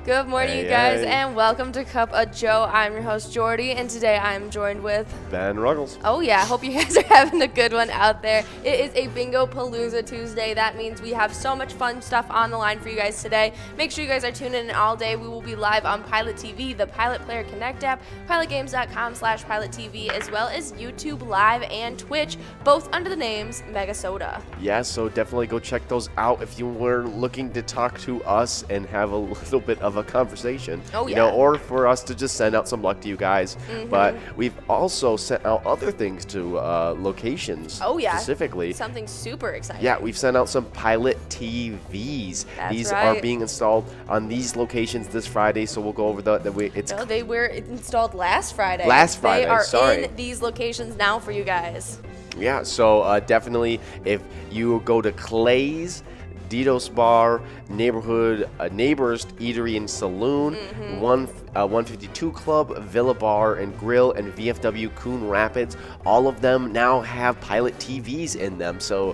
Good morning, you guys, and welcome to Cup of Joe. I'm your host, Jordy, and today I'm joined with Ben Ruggles. Oh yeah, hope you guys are having a good one out there. It is a Bingo Palooza Tuesday. That means we have so much fun stuff on the line for you guys today. Make sure you guys are tuning in all day. We will be live on PilotTV, the Pilot Player Connect app, pilotgames.com/PilotTV, as well as YouTube Live and Twitch, both under the names Mega Soda. Yeah, so definitely go check those out if you were looking to talk to us and have a little bit of a conversation. Oh, yeah. You know, or for us to just send out some luck to you guys. But we've also sent out other things to locations. Oh, yeah. Specifically. Something super exciting. Yeah, we've sent out some Pilot TVs. That's these right. are being installed on these locations this Friday, so we'll go over the No, they were installed last Friday. Last Friday, They are sorry. in these locations now for you guys. Yeah, so definitely if you go to Clay's, Dito's Bar, Neighborhood Neighbors Eatery and Saloon, 152 Club, Villa Bar and Grill, and VFW Coon Rapids, all of them now have Pilot TVs in them. So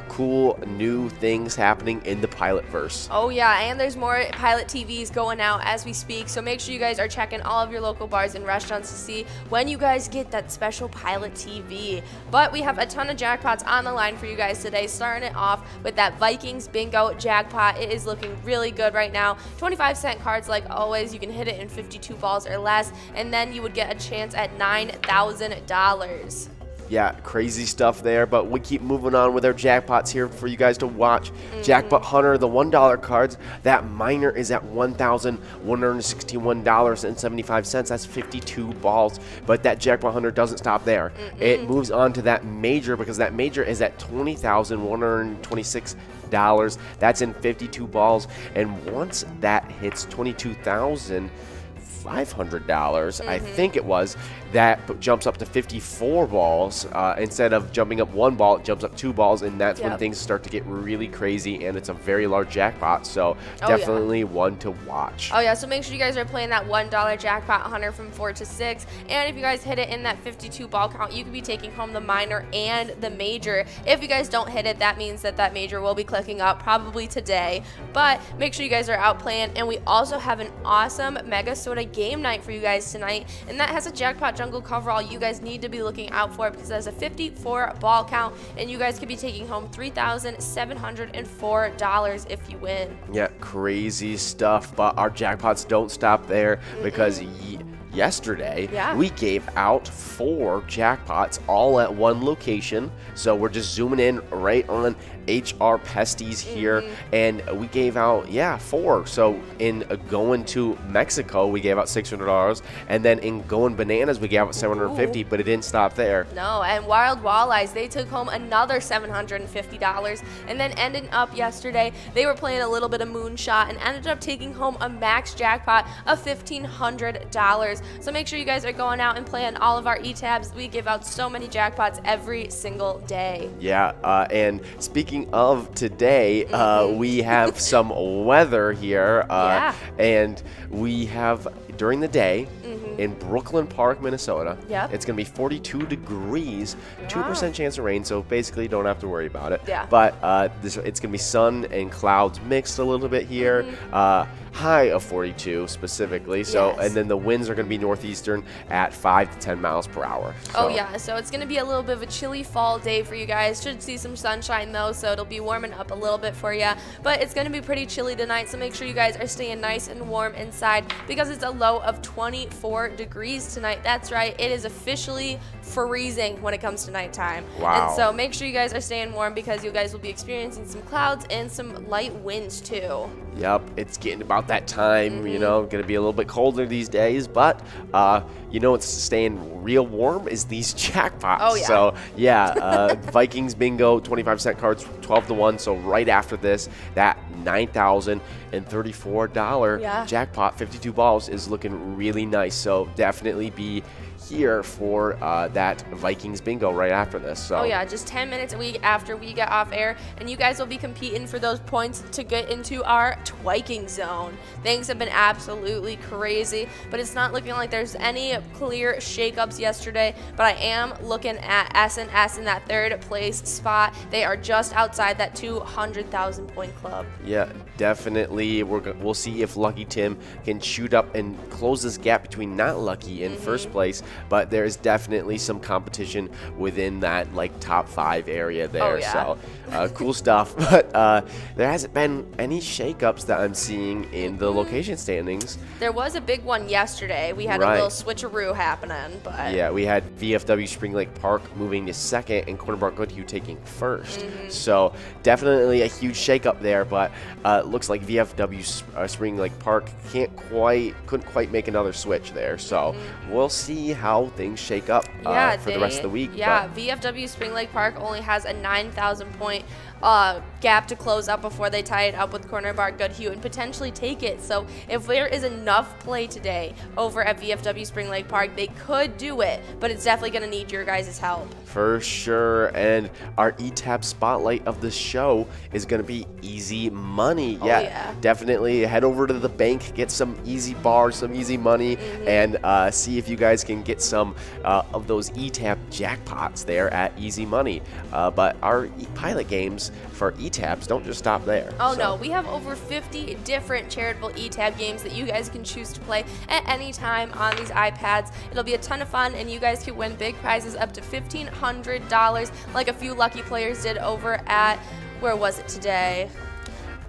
cool new things happening in the Pilotverse. Oh yeah, and there's more Pilot TVs going out as we speak. So make sure you guys are checking all of your local bars and restaurants to see when you guys get that special Pilot TV. But we have a ton of jackpots on the line for you guys today, starting it off with that Vikings Bingo jackpot. It is looking really good right now. 25-cent cards like always. You can hit it in 52 balls or less, and then you would get a chance at $9,000. Yeah, crazy stuff there, but we keep moving on with our jackpots here for you guys to watch. Jackpot Hunter, the $1 cards, that minor is at $1,161.75. That's 52 balls, but that Jackpot Hunter doesn't stop there. It moves on to that major, because that major is at $20,126. That's in 52 balls, and once that hits $22,500, I think it was, that jumps up to 54 balls. Instead of jumping up one ball, it jumps up 2 balls, and that's when things start to get really crazy, and it's a very large jackpot, so definitely one to watch. Oh yeah, so make sure you guys are playing that $1 Jackpot Hunter from 4 to 6, and if you guys hit it in that 52 ball count, you could be taking home the minor and the major. If you guys don't hit it, that means that major will be clicking up probably today, but make sure you guys are out playing. And we also have an awesome Mega Soda game night for you guys tonight, and that has a Jackpot Jungle coverall you guys need to be looking out for, because there's a 54 ball count, and you guys could be taking home $3,704 if you win. Yeah, crazy stuff, but our jackpots don't stop there, because yesterday we gave out 4 jackpots all at one location. So we're just zooming in right on HR Pesties here, and we gave out 4. So in going to Mexico, we gave out $600, and then in going bananas, we gave out $750. But it didn't stop there. No, and Wild Walleyes, they took home another $750, and then ending up yesterday, they were playing a little bit of moonshot and ended up taking home a max jackpot of $1,500. So make sure you guys are going out and playing all of our E-tabs. We give out so many jackpots every single day. Yeah, and speaking of today, we have some weather here, and we have during the day in Brooklyn Park, Minnesota. It's going to be 42 degrees, 2% chance of rain, so basically you don't have to worry about it. But it's going to be sun and clouds mixed a little bit here. High of 42 specifically. So and then the winds are going to be northeastern at 5 to 10 miles per hour. So. Oh yeah, so it's going to be a little bit of a chilly fall day for you guys. Should see some sunshine though, so it'll be warming up a little bit for you. But it's going to be pretty chilly tonight, so make sure you guys are staying nice and warm inside, because it's a low of 24 degrees tonight. That's right, it is officially freezing when it comes to nighttime. Wow. And so make sure you guys are staying warm, because you guys will be experiencing some clouds and some light winds too. Yep, it's getting about that time, you know, going to be a little bit colder these days, but, you know, it's staying real warm is these jackpots. Oh, yeah. So, Vikings Bingo, 25-cent cards, 12 to 1. So right after this, that $9,034 jackpot, 52 balls, is looking really nice. So definitely be here for that Vikings Bingo right after this. So. Oh yeah, just 10 minutes a week after we get off air, and you guys will be competing for those points to get into our twiking zone. Things have been absolutely crazy, but it's not looking like there's any clear shakeups yesterday. But I am looking at S&S in that third place spot. They are just outside that 200,000 point club. Yeah, definitely. We'll see if Lucky Tim can shoot up and close this gap between not Lucky in first place, but there's definitely some competition within that like top 5 area there. Oh, yeah. So cool stuff. But there hasn't been any shakeups that I'm seeing in the location standings. There was a big one yesterday. We had a little switcheroo happening, but yeah, we had VFW Spring Lake Park moving to second and Corner Bar Goodhue taking first. So definitely a huge shakeup there, but looks like VFW Spring Lake Park couldn't quite make another switch there. So we'll see how things shake up for the rest of the week. Yeah, VFW Spring Lake Park only has a 9,000 point gap to close up before they tie it up with Corner Bar Goodhue and potentially take it. So if there is enough play today over at VFW Spring Lake Park, they could do it, but it's definitely going to need your guys' help. For sure. And our ETAP spotlight of the show is going to be easy money. Yeah, definitely head over to the bank, get some easy bars, some easy money, and see if you guys can get some of those ETAP jackpots there at easy money. But our pilot games for ETAPs don't just stop there. Oh, no. We have over 50 different charitable ETAP games that you guys can choose to play at any time on these iPads. It'll be a ton of fun, and you guys can win big prizes up to $1,500 like a few lucky players did over at, where was it today?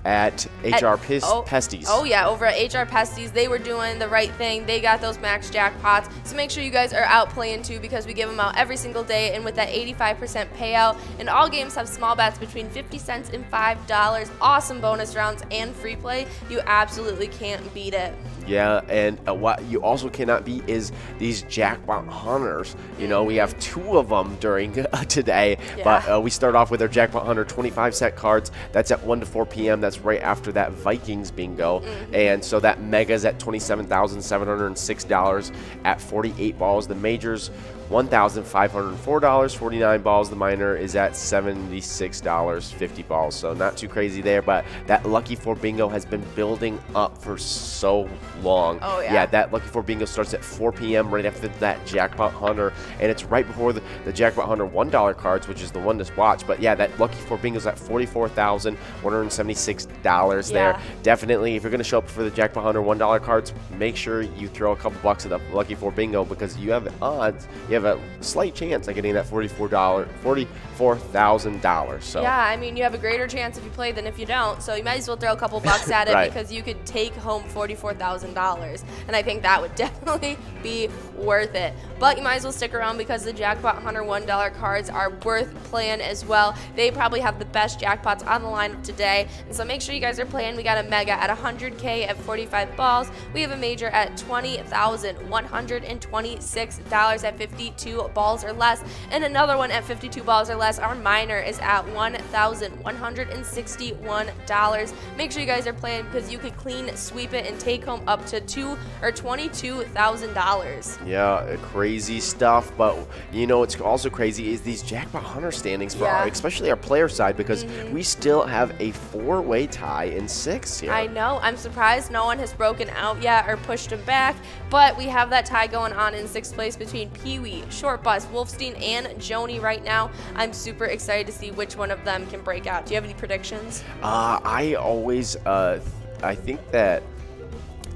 At HR Pesties. Oh yeah, over at HR Pesties, they were doing the right thing. They got those max jackpots. So make sure you guys are out playing too, because we give them out every single day, and with that 85% payout, and all games have small bets between 50 cents and $5. Awesome bonus rounds and free play. You absolutely can't beat it. Yeah, and what you also cannot beat is these jackpot hunters. You know, we have 2 of them during today, but we start off with our jackpot hunter 25-cent cards. That's at 1 to 4 p.m. That's right after that Vikings Bingo. And so that mega's at $27,706 at 48 balls. The majors, $1,504, 49 balls. The minor is at $76, 50 balls. So not too crazy there, but that Lucky 4 Bingo has been building up for so long. Oh, yeah. Yeah, that Lucky 4 Bingo starts at 4 p.m. right after that Jackpot Hunter, and it's right before the Jackpot Hunter $1 cards, which is the one to watch. But yeah, that Lucky 4 Bingo's at $44,176 there. Definitely, if you're going to show up for the Jackpot Hunter $1 cards, make sure you throw a couple bucks at the Lucky 4 Bingo, because you have odds. You have a slight chance of getting that $44,000. So yeah, I mean, you have a greater chance if you play than if you don't. So you might as well throw a couple bucks at it because you could take home $44,000, and I think that would definitely be worth it. But you might as well stick around, because the Jackpot Hunter $1 cards are worth playing as well. They probably have the best jackpots on the lineup today, and so make sure you guys are playing. We got a mega at $100K at 45 balls. We have a major at $20,126 at 52 balls or less, and another one at 52 balls or less. Our minor is at $1,161. Make sure you guys are playing, because you could clean sweep it and take home up to $22,000. Yeah, crazy stuff. But you know, it's also crazy is these Jackpot Hunter standings for especially our player side, because we still have a 4-way tie in 6 here. I know. I'm surprised no one has broken out yet or pushed him back, but we have that tie going on in 6th place between Pee-wee, Short Bus, Wolfstein, and Joni right now. I'm super excited to see which one of them can break out. Do you have any predictions? I always I think that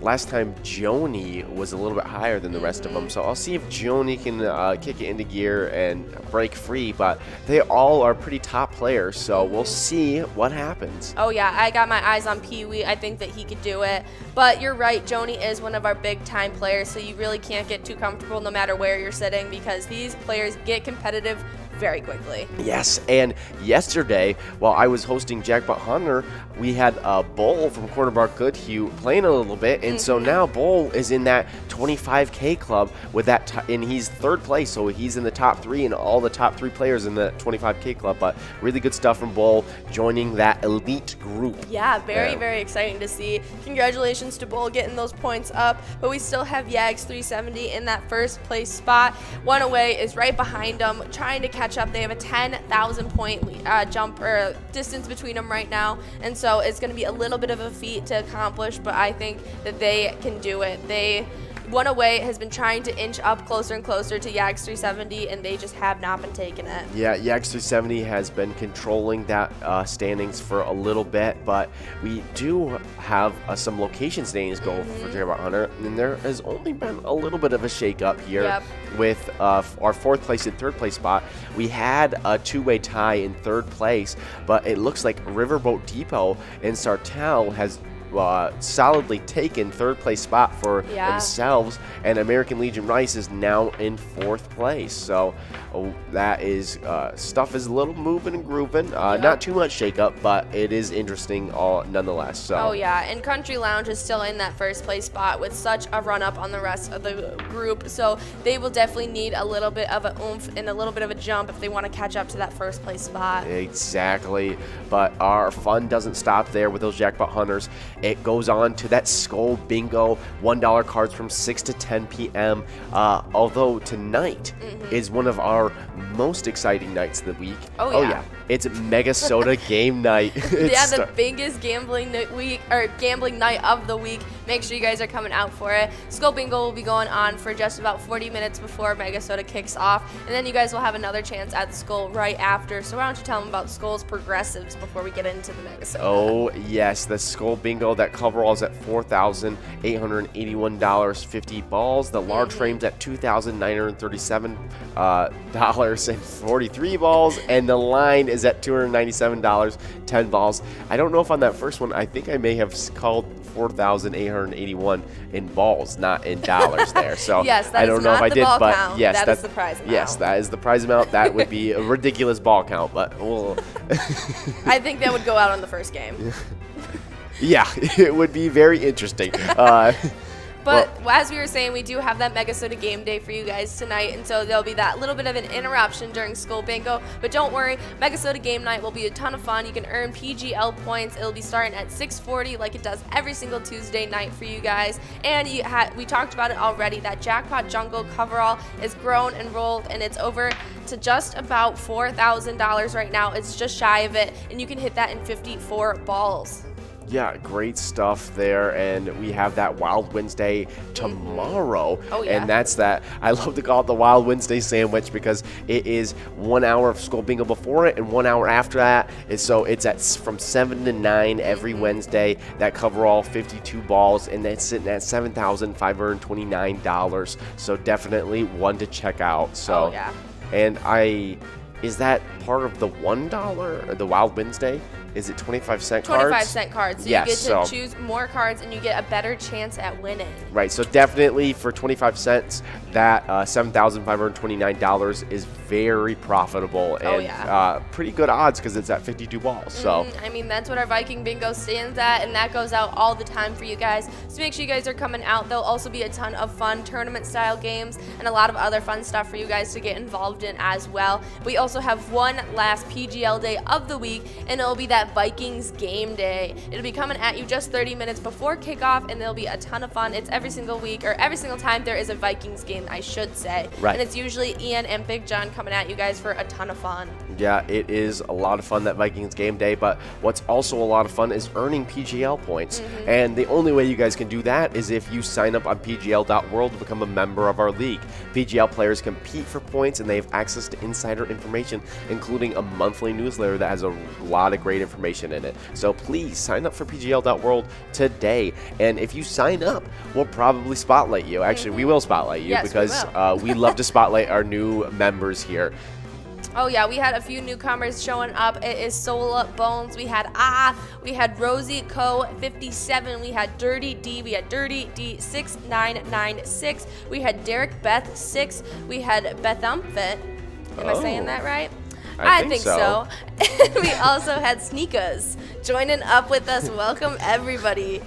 last time Joni was a little bit higher than the rest of them, so I'll see if Joni can kick it into gear and break free, but they all are pretty top players, so we'll see what happens. Oh yeah, I got my eyes on Pee-wee. I think that he could do it, but you're right, Joni is one of our big time players, so you really can't get too comfortable no matter where you're sitting, because these players get competitive very quickly. Yes, and yesterday, while I was hosting Jackpot Hunter, we had Bull from Corner Bar Goodhue playing a little bit, and so now Bull is in that 25K club with that, and he's third place, so he's in the top 3 and all the top 3 players in the 25K club. But really good stuff from Bull joining that elite group. Yeah, very exciting to see. Congratulations to Bull getting those points up, but we still have Yags 370 in that first place spot. One Away is right behind them, trying to catch up. They have a 10,000 point jump or distance between them right now, and so it's going to be a little bit of a feat to accomplish, but I think that they can do it. One Away has been trying to inch up closer and closer to Yags 370, and they just have not been taking it. Yeah, Yags 370 has been controlling that standings for a little bit, but we do have some location standings going for Jackpot Hunter, and there has only been a little bit of a shake-up here with our 4th place and 3rd place spot. We had a 2-way tie in 3rd place, but it looks like Riverboat Depot and Sartell has solidly taken 3rd place spot for themselves, and American Legion Rice is now in 4th place. So that is stuff is a little moving and grooving. Not too much shakeup, but it is interesting nonetheless. So. Oh yeah, and Country Lounge is still in that 1st place spot with such a run up on the rest of the group. So they will definitely need a little bit of a oomph and a little bit of a jump if they want to catch up to that 1st place spot. Exactly, but our fun doesn't stop there with those Jackpot Hunters. It goes on to that Skull Bingo, $1 cards from 6 to 10 p.m. Although tonight is one of our most exciting nights of the week. Oh yeah. It's Mega Soda game night. The biggest gambling night of the week. Make sure you guys are coming out for it. Skull Bingo will be going on for just about 40 minutes before Mega Soda kicks off, and then you guys will have another chance at the Skull right after. So why don't you tell them about Skull's progressives before we get into the Mega Soda? Oh yes, the Skull Bingo, that coverall is at $4,881, 50 balls. The large frame's at $2,937 and 43 balls, and the line is at $297, 10 balls. I don't know if on that first one, I think I may have called 4,881 in balls, not in dollars there. So yes, I don't know if I did, but count. yes, that is the prize amount. Yes, that is the prize amount. That would be a ridiculous ball count, but we'll I think that would go out on the first game. Yeah, it would be very interesting. But as we were saying, we do have that Mega Soda game day for you guys tonight, and so there'll be that little bit of an interruption during Skull Bingo. But don't worry, Mega Soda game night will be a ton of fun. You can earn PGL points. It'll be starting at 6:40 like it does every single Tuesday night for you guys. And we talked about it already, that Jackpot Jungle coverall is grown and rolled, and it's over to just about $4,000 right now. It's just shy of it, and you can hit that in 54 balls. Yeah, great stuff there, and we have that Wild Wednesday tomorrow. Oh, yeah. And that's that. I love to call it the Wild Wednesday sandwich because it is 1 hour of Skull Bingo before it and 1 hour after that. And so it's from 7 to 9 every Wednesday. That coverall, 52 balls, and that's sitting at $7,529. So definitely one to check out. So, yeah. And is that part of the $1 or the Wild Wednesday? Is it 25-cent cards? 25-cent cards. So you get to choose more cards, and you get a better chance at winning. Right. So definitely for 25 cents, that $7,529 is very profitable and pretty good odds because it's at 52 balls. So I mean, that's what our Viking Bingo stands at, and that goes out all the time for you guys. So make sure you guys are coming out. There'll also be a ton of fun tournament-style games and a lot of other fun stuff for you guys to get involved in as well. We also have one last PGL day of the week, and it'll be that Vikings game day. It'll be coming at you just 30 minutes before kickoff, and there'll be a ton of fun. It's every single week, or every single time there is a Vikings game, I should say. Right. And it's usually Ian and Big John coming at you guys for a ton of fun. Yeah, it is a lot of fun, that Vikings game day, but what's also a lot of fun is earning PGL points. And the only way you guys can do that is if you sign up on PGL.world to become a member of our league. PGL players compete for points, and they have access to insider information, including a monthly newsletter that has a lot of great information in it. So please sign up for PGL.world today. And if you sign up, we'll probably spotlight you. Actually, we will spotlight you because we love to spotlight our new members here. Oh yeah, we had a few newcomers showing up. It is Sola Bones. We had we had Rosie Co 57. We had Dirty D. We had Dirty D 6996. We had Derek Beth 6. We had Beth Umfit. Am I saying that right? I think so. We also had Sneakers joining up with us. Welcome, everybody.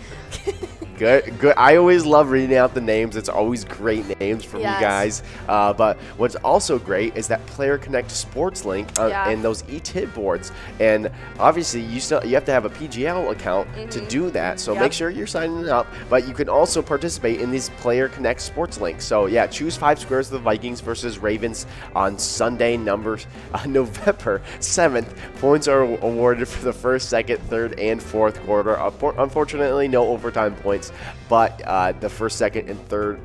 Good. I always love reading out the names. It's always great names from you guys. But what's also great is that Player Connect Sports Link and those e-tip boards. And obviously, you have to have a PGL account to do that. So make sure you're signing up. But you can also participate in these Player Connect Sports Links. So yeah, choose 5 squares of the Vikings versus Ravens on Sunday, November 7th. Points are awarded for the first, second, third, and fourth quarter. Unfortunately, no overtime points. But the first, second, third,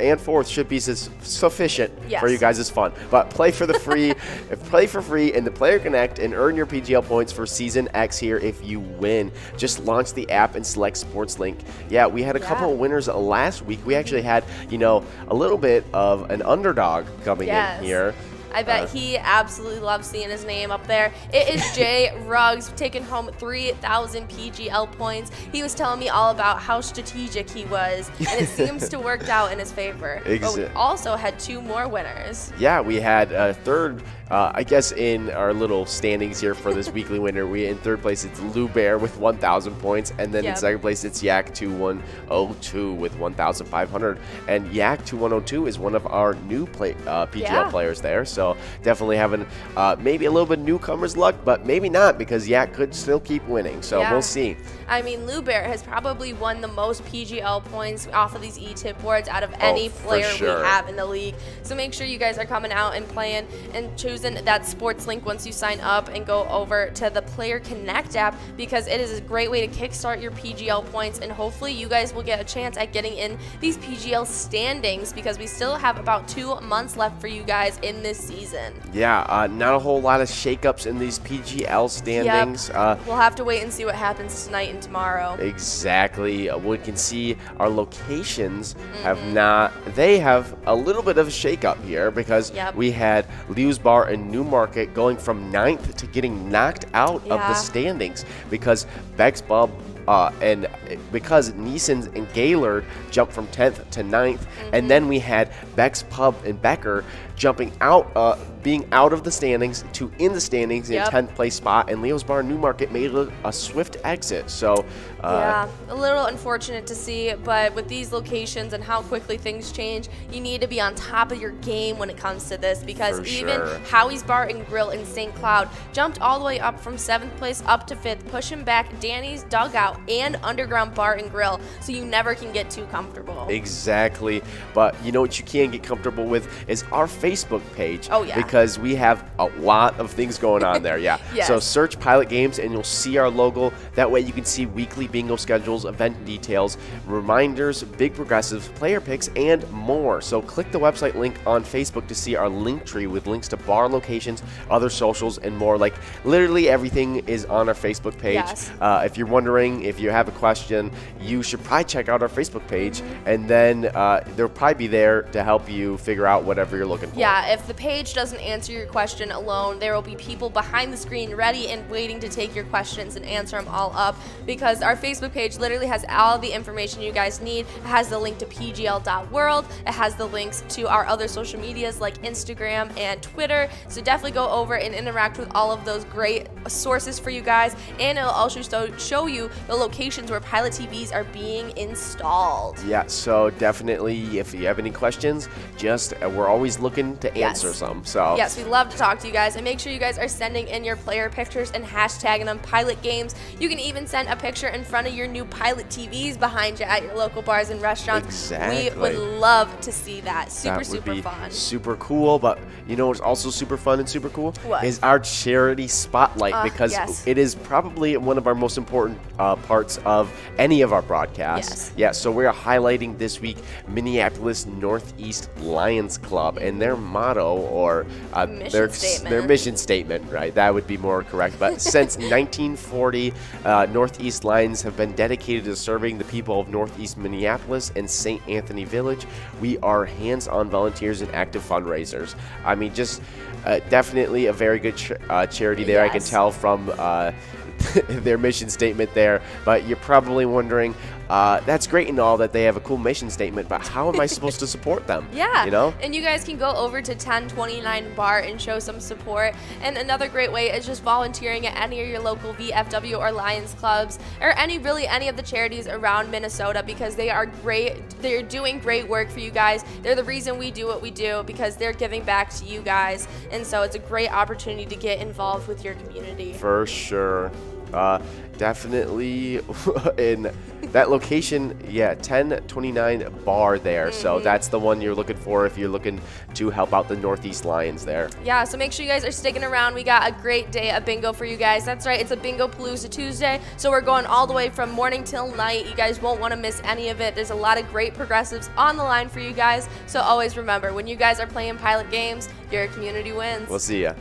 and fourth should be sufficient for you guys' fun. But play for free in the Player Connect and earn your PGL points for Season X here if you win. Just launch the app and select Sports Link. Yeah, we had a couple of winners last week. We actually had, a little bit of an underdog coming in here. I bet he absolutely loves seeing his name up there. It is Jay Ruggs taking home 3,000 PGL points. He was telling me all about how strategic he was, and it seems to work out in his favor. But we also had 2 more winners. Yeah, we had a third. I guess in our little standings here for this weekly winner, in third place it's Lou Bear with 1,000 points, and then in second place it's Yak 2102 with 1,500. And Yak 2102 is one of our new PGL players there, so definitely having maybe a little bit of newcomer's luck, but maybe not, because Yak could still keep winning. So we'll see. I mean, Lou Bear has probably won the most PGL points off of these e-tip boards out of any player we have in the league. So make sure you guys are coming out and playing and choosing that Sports Link once you sign up and go over to the Player Connect app, because it is a great way to kickstart your PGL points, and hopefully you guys will get a chance at getting in these PGL standings, because we still have about 2 months left for you guys in this season. Yeah, not a whole lot of shakeups in these PGL standings. We'll have to wait and see what happens tonight and tomorrow. Exactly. We can see our locations they have a little bit of a shakeup here, because we had Lewis Bar and Newmarket going from 9th to getting knocked out of the standings, because Beck's Bub and because Neeson's and Gaylord jumped from 10th to 9th, and then we had Beck's Pub and Becker jumping out, being out of the standings to in the standings in 10th place spot, and Leo's Bar and Newmarket made a swift exit. So a little unfortunate to see, but with these locations and how quickly things change, you need to be on top of your game when it comes to this, because Howie's Bar and Grill in St. Cloud jumped all the way up from 7th place up to 5th, pushing back Danny's Dugout and Underground Bar and Grill, so you never can get too comfortable. Exactly. But you know what you can get comfortable with is our Facebook page. Oh, yeah. Because we have a lot of things going on there. Yeah. Yes. So search Pilot Games and you'll see our logo. That way you can see weekly bingo schedules, event details, reminders, big progressives, player picks, and more. So click the website link on Facebook to see our link tree with links to bar locations, other socials, and more. Like literally everything is on our Facebook page. Yes. If you're wondering, if you have a question, you should probably check out our Facebook page, and then they'll probably be there to help you figure out whatever you're looking for. Yeah, if the page doesn't answer your question alone, there will be people behind the screen ready and waiting to take your questions and answer them all up, because our Facebook page literally has all the information you guys need. It has the link to pgl.world. It has the links to our other social medias like Instagram and Twitter. So definitely go over and interact with all of those great sources for you guys, and it'll also show you the locations where Pilot TVs are being installed. Yeah, so definitely if you have any questions, we're always looking to answer some. So yes, we love to talk to you guys, and make sure you guys are sending in your player pictures and hashtagging them Pilot Games. You can even send a picture in front of your new Pilot TVs behind you at your local bars and restaurants. Exactly. We would love to see that. Super fun. Super cool. But you know what's also super fun and super cool? What? Is our charity spotlight, because it is probably one of our most important parts of any of our broadcasts. Yes. Yeah, so we're highlighting this week Minneapolis Northeast Lions Club and their motto, or their mission statement, right? That would be more correct. But since 1940, Northeast Lions have been dedicated to serving the people of Northeast Minneapolis and St. Anthony Village. We are hands-on volunteers and active fundraisers. I mean, just definitely a very good charity there. I can tell from their mission statement there. there. But you're probably wondering, that's great and all that they have a cool mission statement, but how am I supposed to support them? Yeah, you know? And you guys can go over to 1029 Bar and show some support. And another great way is just volunteering at any of your local VFW or Lions clubs, or any of the charities around Minnesota, because they are great. They're doing great work for you guys. They're the reason we do what we do, because they're giving back to you guys. And so it's a great opportunity to get involved with your community. For sure. Definitely in that location, 1029 Bar there. So that's the one you're looking for if you're looking to help out the Northeast Lions there. Yeah, so make sure you guys are sticking around. We got a great day of bingo for you guys. That's right, it's a Bingo Palooza Tuesday, so we're going all the way from morning till night. You guys won't want to miss any of it. There's a lot of great progressives on the line for you guys, so always remember, when you guys are playing pilot games, your community wins. We'll see ya.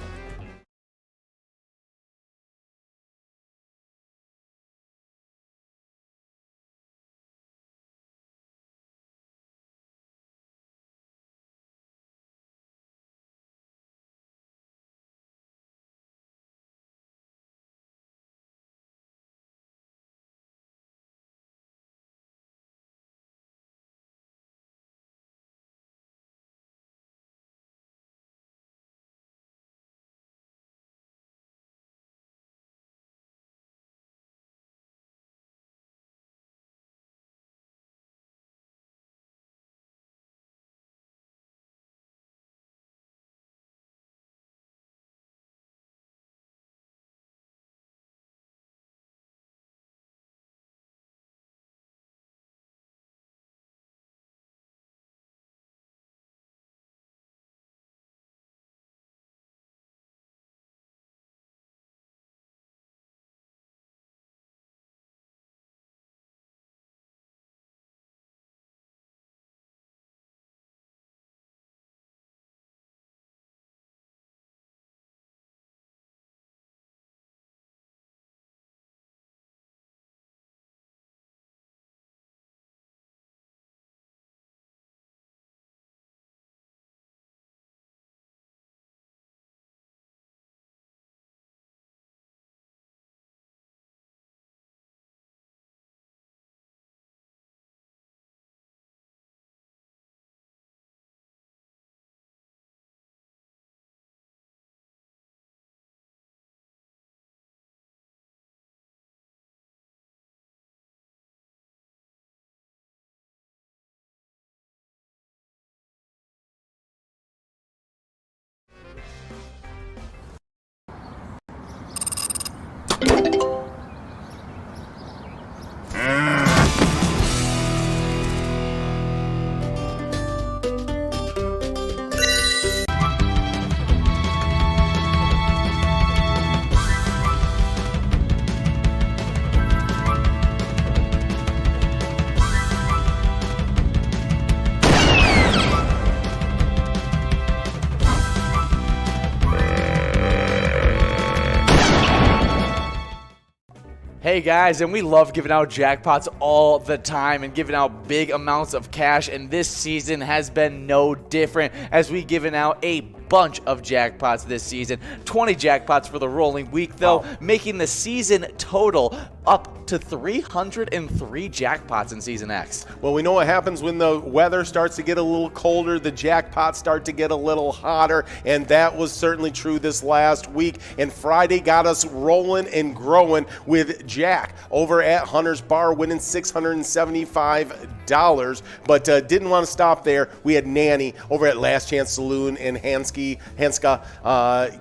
Hey guys, and we love giving out jackpots all the time and giving out big amounts of cash, and this season has been no different as we've given out a bunch of jackpots this season. 20 jackpots for the rolling week though, making the season total up to 303 jackpots in Season X. Well, we know what happens when the weather starts to get a little colder, the jackpots start to get a little hotter, and that was certainly true this last week. And Friday got us rolling and growing with Jack over at Hunter's Bar, winning $675, but didn't want to stop there. We had Nanny over at Last Chance Saloon and Hanska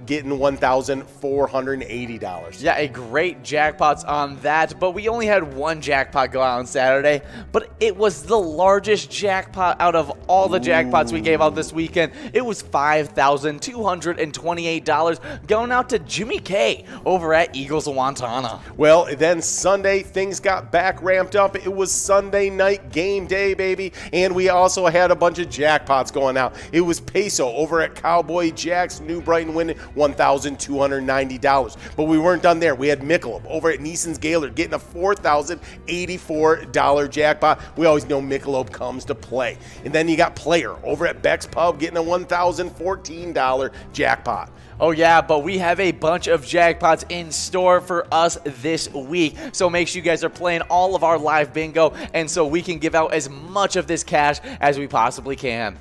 getting $1,480. Yeah, a great jackpots on that, but we only had one jackpot go out on Saturday, but it was the largest jackpot out of all the jackpots we gave out this weekend. It was $5,228 going out to Jimmy K over at Eagles of Wantana. Well, then Sunday, things got back ramped up. It was Sunday night game day, baby, and we also had a bunch of jackpots going out. It was Peso over at Cowboy boy Jack's New Brighton winning $1,290. But we weren't done there. We had Michelob over at Neeson's Gaylord getting a $4,084 jackpot. We always know Michelob comes to play. And then you got Player over at Beck's Pub getting a $1,014 jackpot. Oh yeah, but we have a bunch of jackpots in store for us this week. So make sure you guys are playing all of our live bingo, and so we can give out as much of this cash as we possibly can.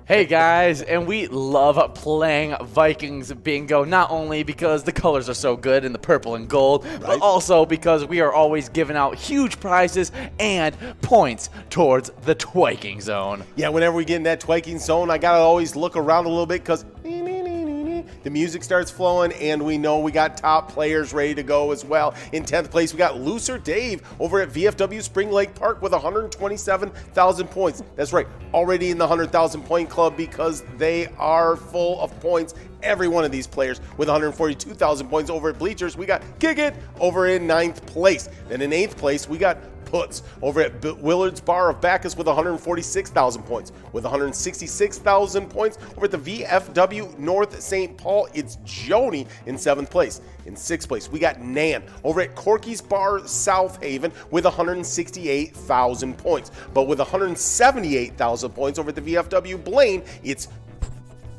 Hey guys, and we love playing Vikings Bingo, not only because the colors are so good in the purple and gold, but also because we are always giving out huge prizes and points towards the Twiking Zone. Yeah, whenever we get in that Twiking Zone, I gotta always look around a little bit because the music starts flowing, and we know we got top players ready to go as well. In 10th place, we got Looser Dave over at VFW Spring Lake Park with 127,000 points. That's right, already in the 100,000 point club because they are full of points. Every one of these players with 142,000 points over at Bleachers. We got Kick It over in 9th place. Then in 8th place, we got Puts over at Willard's Bar of Bacchus with 146,000 points. With 166,000 points over at the VFW North St. Paul, it's Joni in 7th place. In 6th place, we got Nan over at Corky's Bar South Haven with 168,000 points. But with 178,000 points over at the VFW Blaine, it's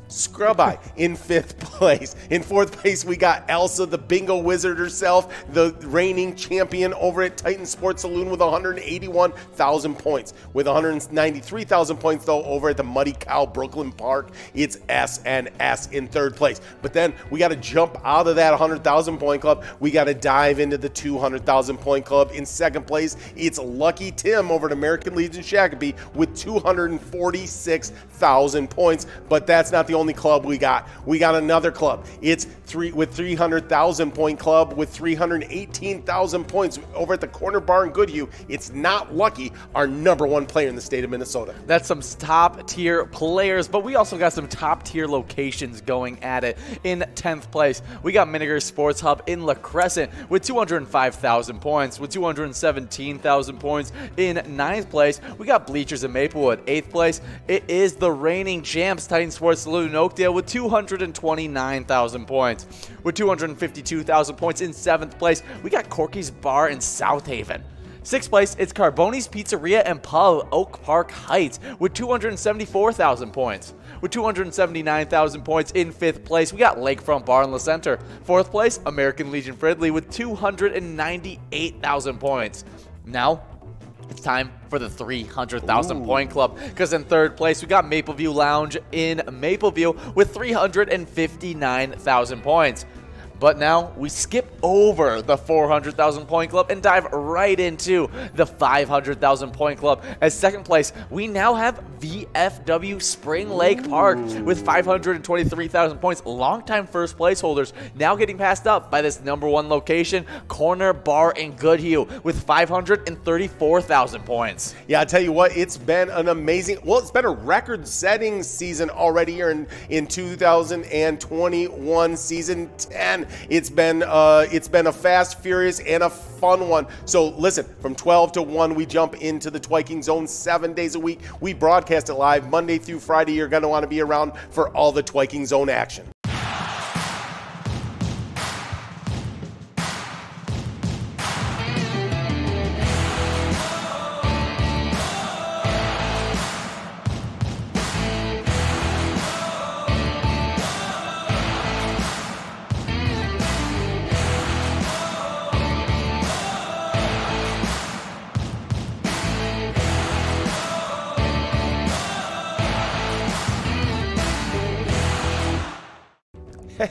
Scrub Eye in 5th place. In 4th place, we got Elsa, the bingo wizard herself, the reigning champion over at Titan Sports Saloon with 181,000 points. With 193,000 points, though, over at the Muddy Cow Brooklyn Park, it's SNS in 3rd place. But then we got to jump out of that 100,000 point club. We got to dive into the 200,000 point club. In 2nd place, it's Lucky Tim over at American Legion Shakopee with 246,000 points. But that's not the only club we got. We got another club. It's with 300,000 point club with 318,000 points over at the Corner Bar in Goodhue. It's Not Lucky, our #1 player in the state of Minnesota. That's some top tier players, but we also got some top tier locations going at it. In 10th place, we got Miniger Sports Hub in La Crescent with 205,000 points. With 217,000 points in 9th place, we got Bleachers in Maplewood. 8th place, it is the reigning champs Titan Sports Saloon in Oakdale with 229,000 points. With 252,000 points in 7th place, we got Corky's Bar in South Haven. 6th place, it's Carboni's Pizzeria and Pub, Oak Park Heights, with 274,000 points. With 279,000 points in 5th place, we got Lakefront Bar in La Center. 4th place, American Legion Fridley with 298,000 points. Now, it's time for the 300,000 point club, because in 3rd place, we got Mapleview Lounge in Mapleview with 359,000 points. But now we skip over the 400,000 point club and dive right into the 500,000 point club. As 2nd place, we now have VFW Spring Lake Park with 523,000 points. Longtime 1st place holders now getting passed up by this #1 location, Corner Bar in Goodhue, with 534,000 points. Yeah, I tell you what, it's been an amazing, it's been a record-setting season already here in 2021 season 10. It's been a fast, furious, and a fun one. So listen, from 12 to 1, we jump into the Twiking Zone 7 days a week. We broadcast it live Monday through Friday. You're going to want to be around for all the Twiking Zone action.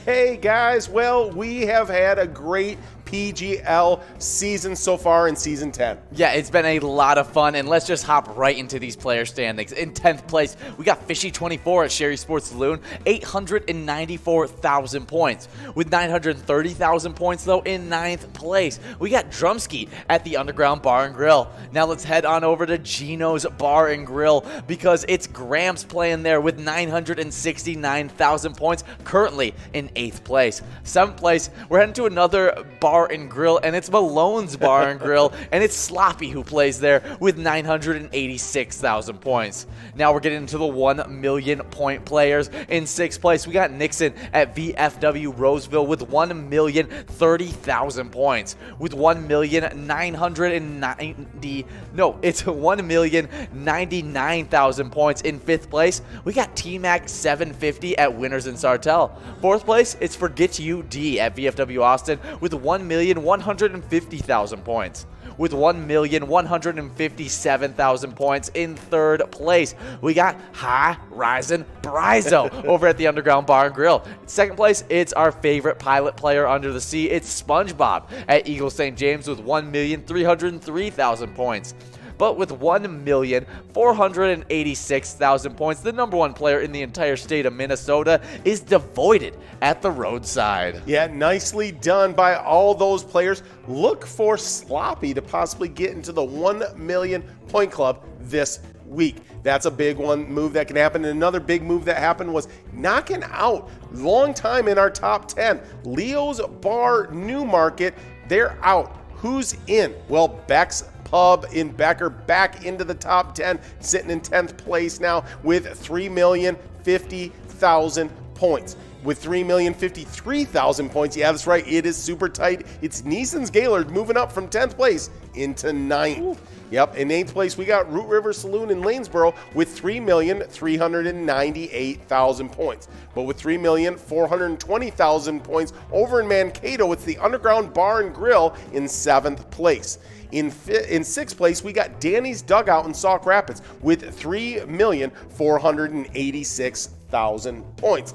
Hey guys, well, we have had a great PGL season so far in season 10. Yeah, it's been a lot of fun, and let's just hop right into these player standings. In 10th place, we got Fishy24 at Sherry Sports Saloon, 894,000 points. With 930,000 points, though, in 9th place, we got Drumsky at the Underground Bar and Grill. Now let's head on over to Gino's Bar and Grill, because it's Gramps playing there with 969,000 points, currently in 8th place. 7th place, we're heading to another bar Bar and Grill, and it's Malone's Bar and Grill, and it's Sloppy who plays there with 986,000 points. Now we're getting into the 1 million point players. In 6th place, we got Nixon at VFW Roseville with 1,030,000 points. With 1,999,000 points. In 5th place, we got T-Mac 750 at Winners in Sartell. 4th place, it's Forget You D at VFW Austin with 1,150,000 points. With 1,157,000 points. In 3rd place, we got High Rising Brizo over at the Underground Bar and Grill. In 2nd place, it's our favorite pilot player under the sea. It's SpongeBob at Eagle St. James with 1,303,000 points. But with 1,486,000 points, the #1 player in the entire state of Minnesota is Devoided at the roadside. Yeah, nicely done by all those players. Look for Sloppy to possibly get into the 1 million point club this week. That's a big one move that can happen. And another big move that happened was knocking out long time in our top 10. Leo's Bar Newmarket, they're out. Who's in? Well, Beck's Pub in Becker back into the top 10, sitting in 10th place now with 3,050,000 points. With 3,053,000 points, yeah, that's right, it is super tight. It's Neeson's Gaylord moving up from 10th place into 9th. Ooh. Yep, in 8th place, we got Root River Saloon in Lanesboro with 3,398,000 points. But with 3,420,000 points over in Mankato, it's the Underground Bar and Grill in 7th place. In 6th place, we got Danny's Dugout in Sauk Rapids with 3,486,000 points.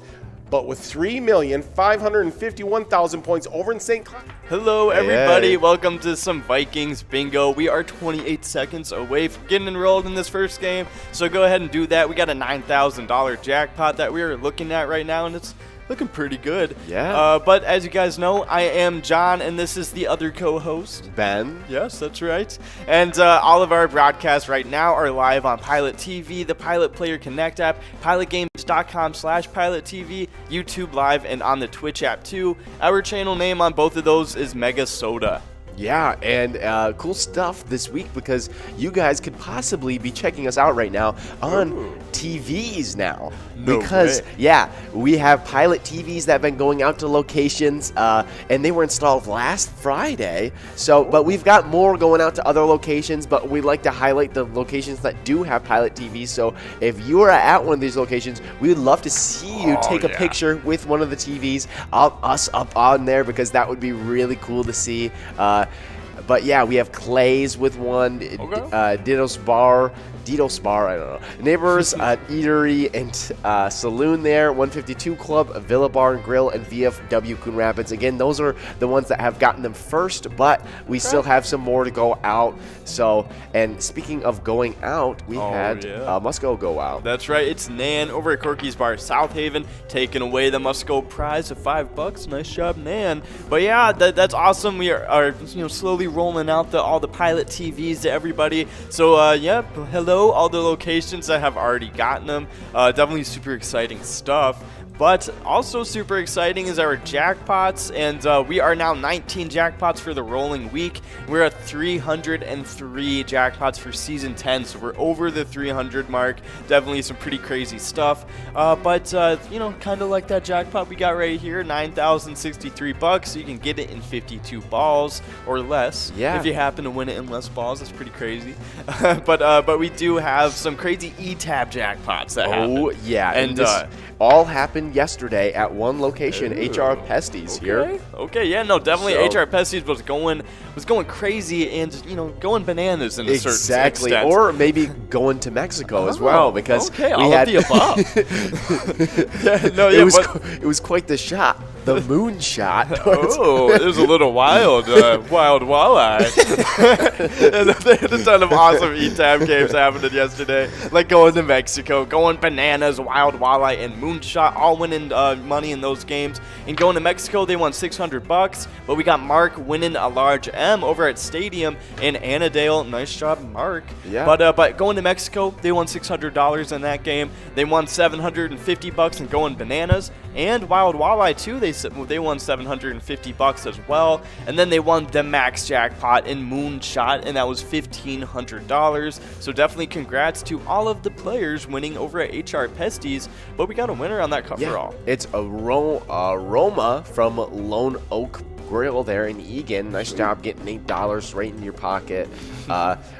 But with 3,551,000 points over in St. Cloud. Hello, everybody. Hey. Welcome to some Vikings Bingo. We are 28 seconds away from getting enrolled in this first game, so go ahead and do that. We got a $9,000 jackpot that we are looking at right now, and it's looking pretty good. Yeah. But as you guys know, I am John, and this is the other co-host, Ben. Yes, that's right. And all of our broadcasts right now are live on Pilot TV, the Pilot Player Connect app, pilotgames.com/PilotTV, YouTube Live, and on the Twitch app too. Our channel name on both of those is Mega Soda. Yeah, and cool stuff this week because you guys could possibly be checking us out right now on TVs now. Because, yeah, we have Pilot TVs that have been going out to locations, and they were installed last Friday. So, but we've got more going out to other locations, but we like to highlight the locations that do have Pilot TVs. So if you are at one of these locations, we would love to see you take a picture with one of the TVs of us up on there because that would be really cool to see. But yeah, we have Clay's with one, Ditto's Bar, I don't know. Neighbors, Eatery, and Saloon there, 152 Club, Villa Bar and Grill, and VFW Coon Rapids. Again, those are the ones that have gotten them first, but we still have some more to go out. So, and speaking of going out, we had Musco go out. That's right. It's Nan over at Corky's Bar South Haven, taking away the Musco prize of $5. Nice job, Nan. But yeah, that's awesome. We are slowly rolling out all the Pilot TVs to everybody. So hello, all the locations that have already gotten them. Definitely super exciting stuff. But also super exciting is our jackpots, and we are now 19 jackpots for the rolling week. We're at 303 jackpots for season 10, so we're over the 300 mark. Definitely some pretty crazy stuff. But kind of like that jackpot we got right here, $9,063. So you can get it in 52 balls or less. Yeah. If you happen to win it in less balls, that's pretty crazy. But we do have some crazy E-Tab jackpots that happen. Oh yeah, and this all happened yesterday at one location, HR Pesties here. Okay, yeah, no, definitely HR Pesties was going crazy and going bananas in a certain extent. Or maybe going to Mexico as well because we had the above. It was quite the shot. The moon shot. It was a little wild walleye. And they had a ton of awesome E-Tab games happening yesterday, like going to Mexico, going bananas, wild walleye, and moonshot, all winning money in those games. And going to Mexico, they won $600, but we got Mark winning a large M over at Stadium in Annandale. Nice job, Mark. Yeah. But going to Mexico, they won $600 in that game. They won $750 and going bananas. and Wild Walleye too. They won $750 as well, and then they won the max jackpot in Moonshot, and that was $1,500. So definitely congrats to all of the players winning over at HR Pesties. But we got a winner on that coverall. Yeah, it's a Roma from Lone Oak Grill there in Egan. Nice job getting $8 right in your pocket.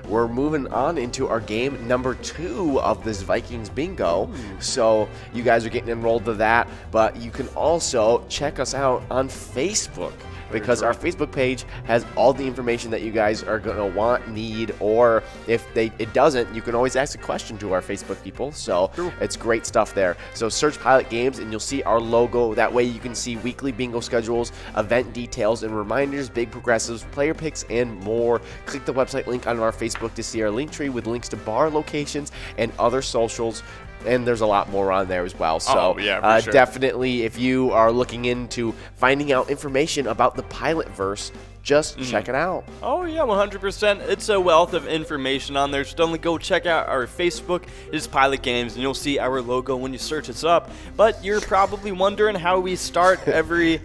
We're moving on into our game number 2 of this Vikings Bingo. So you guys are getting enrolled to that, but you can also check us out on Facebook, because our Facebook page has all the information that you guys are going to want, need, or if it doesn't, you can always ask a question to our Facebook people. So it's great stuff there. So search Pilot Games and you'll see our logo. That way you can see weekly bingo schedules, event details, and reminders, big progressives, player picks, and more. Click the website link on our Facebook to see our link tree with links to bar locations and other socials. And there's a lot more on there as well. So sure. Definitely, if you are looking into finding out information about the Pilotverse, just check it out. Oh, yeah, 100%. It's a wealth of information on there. So definitely go check out our Facebook. It's Pilot Games, and you'll see our logo when you search us up. But you're probably wondering how we start every...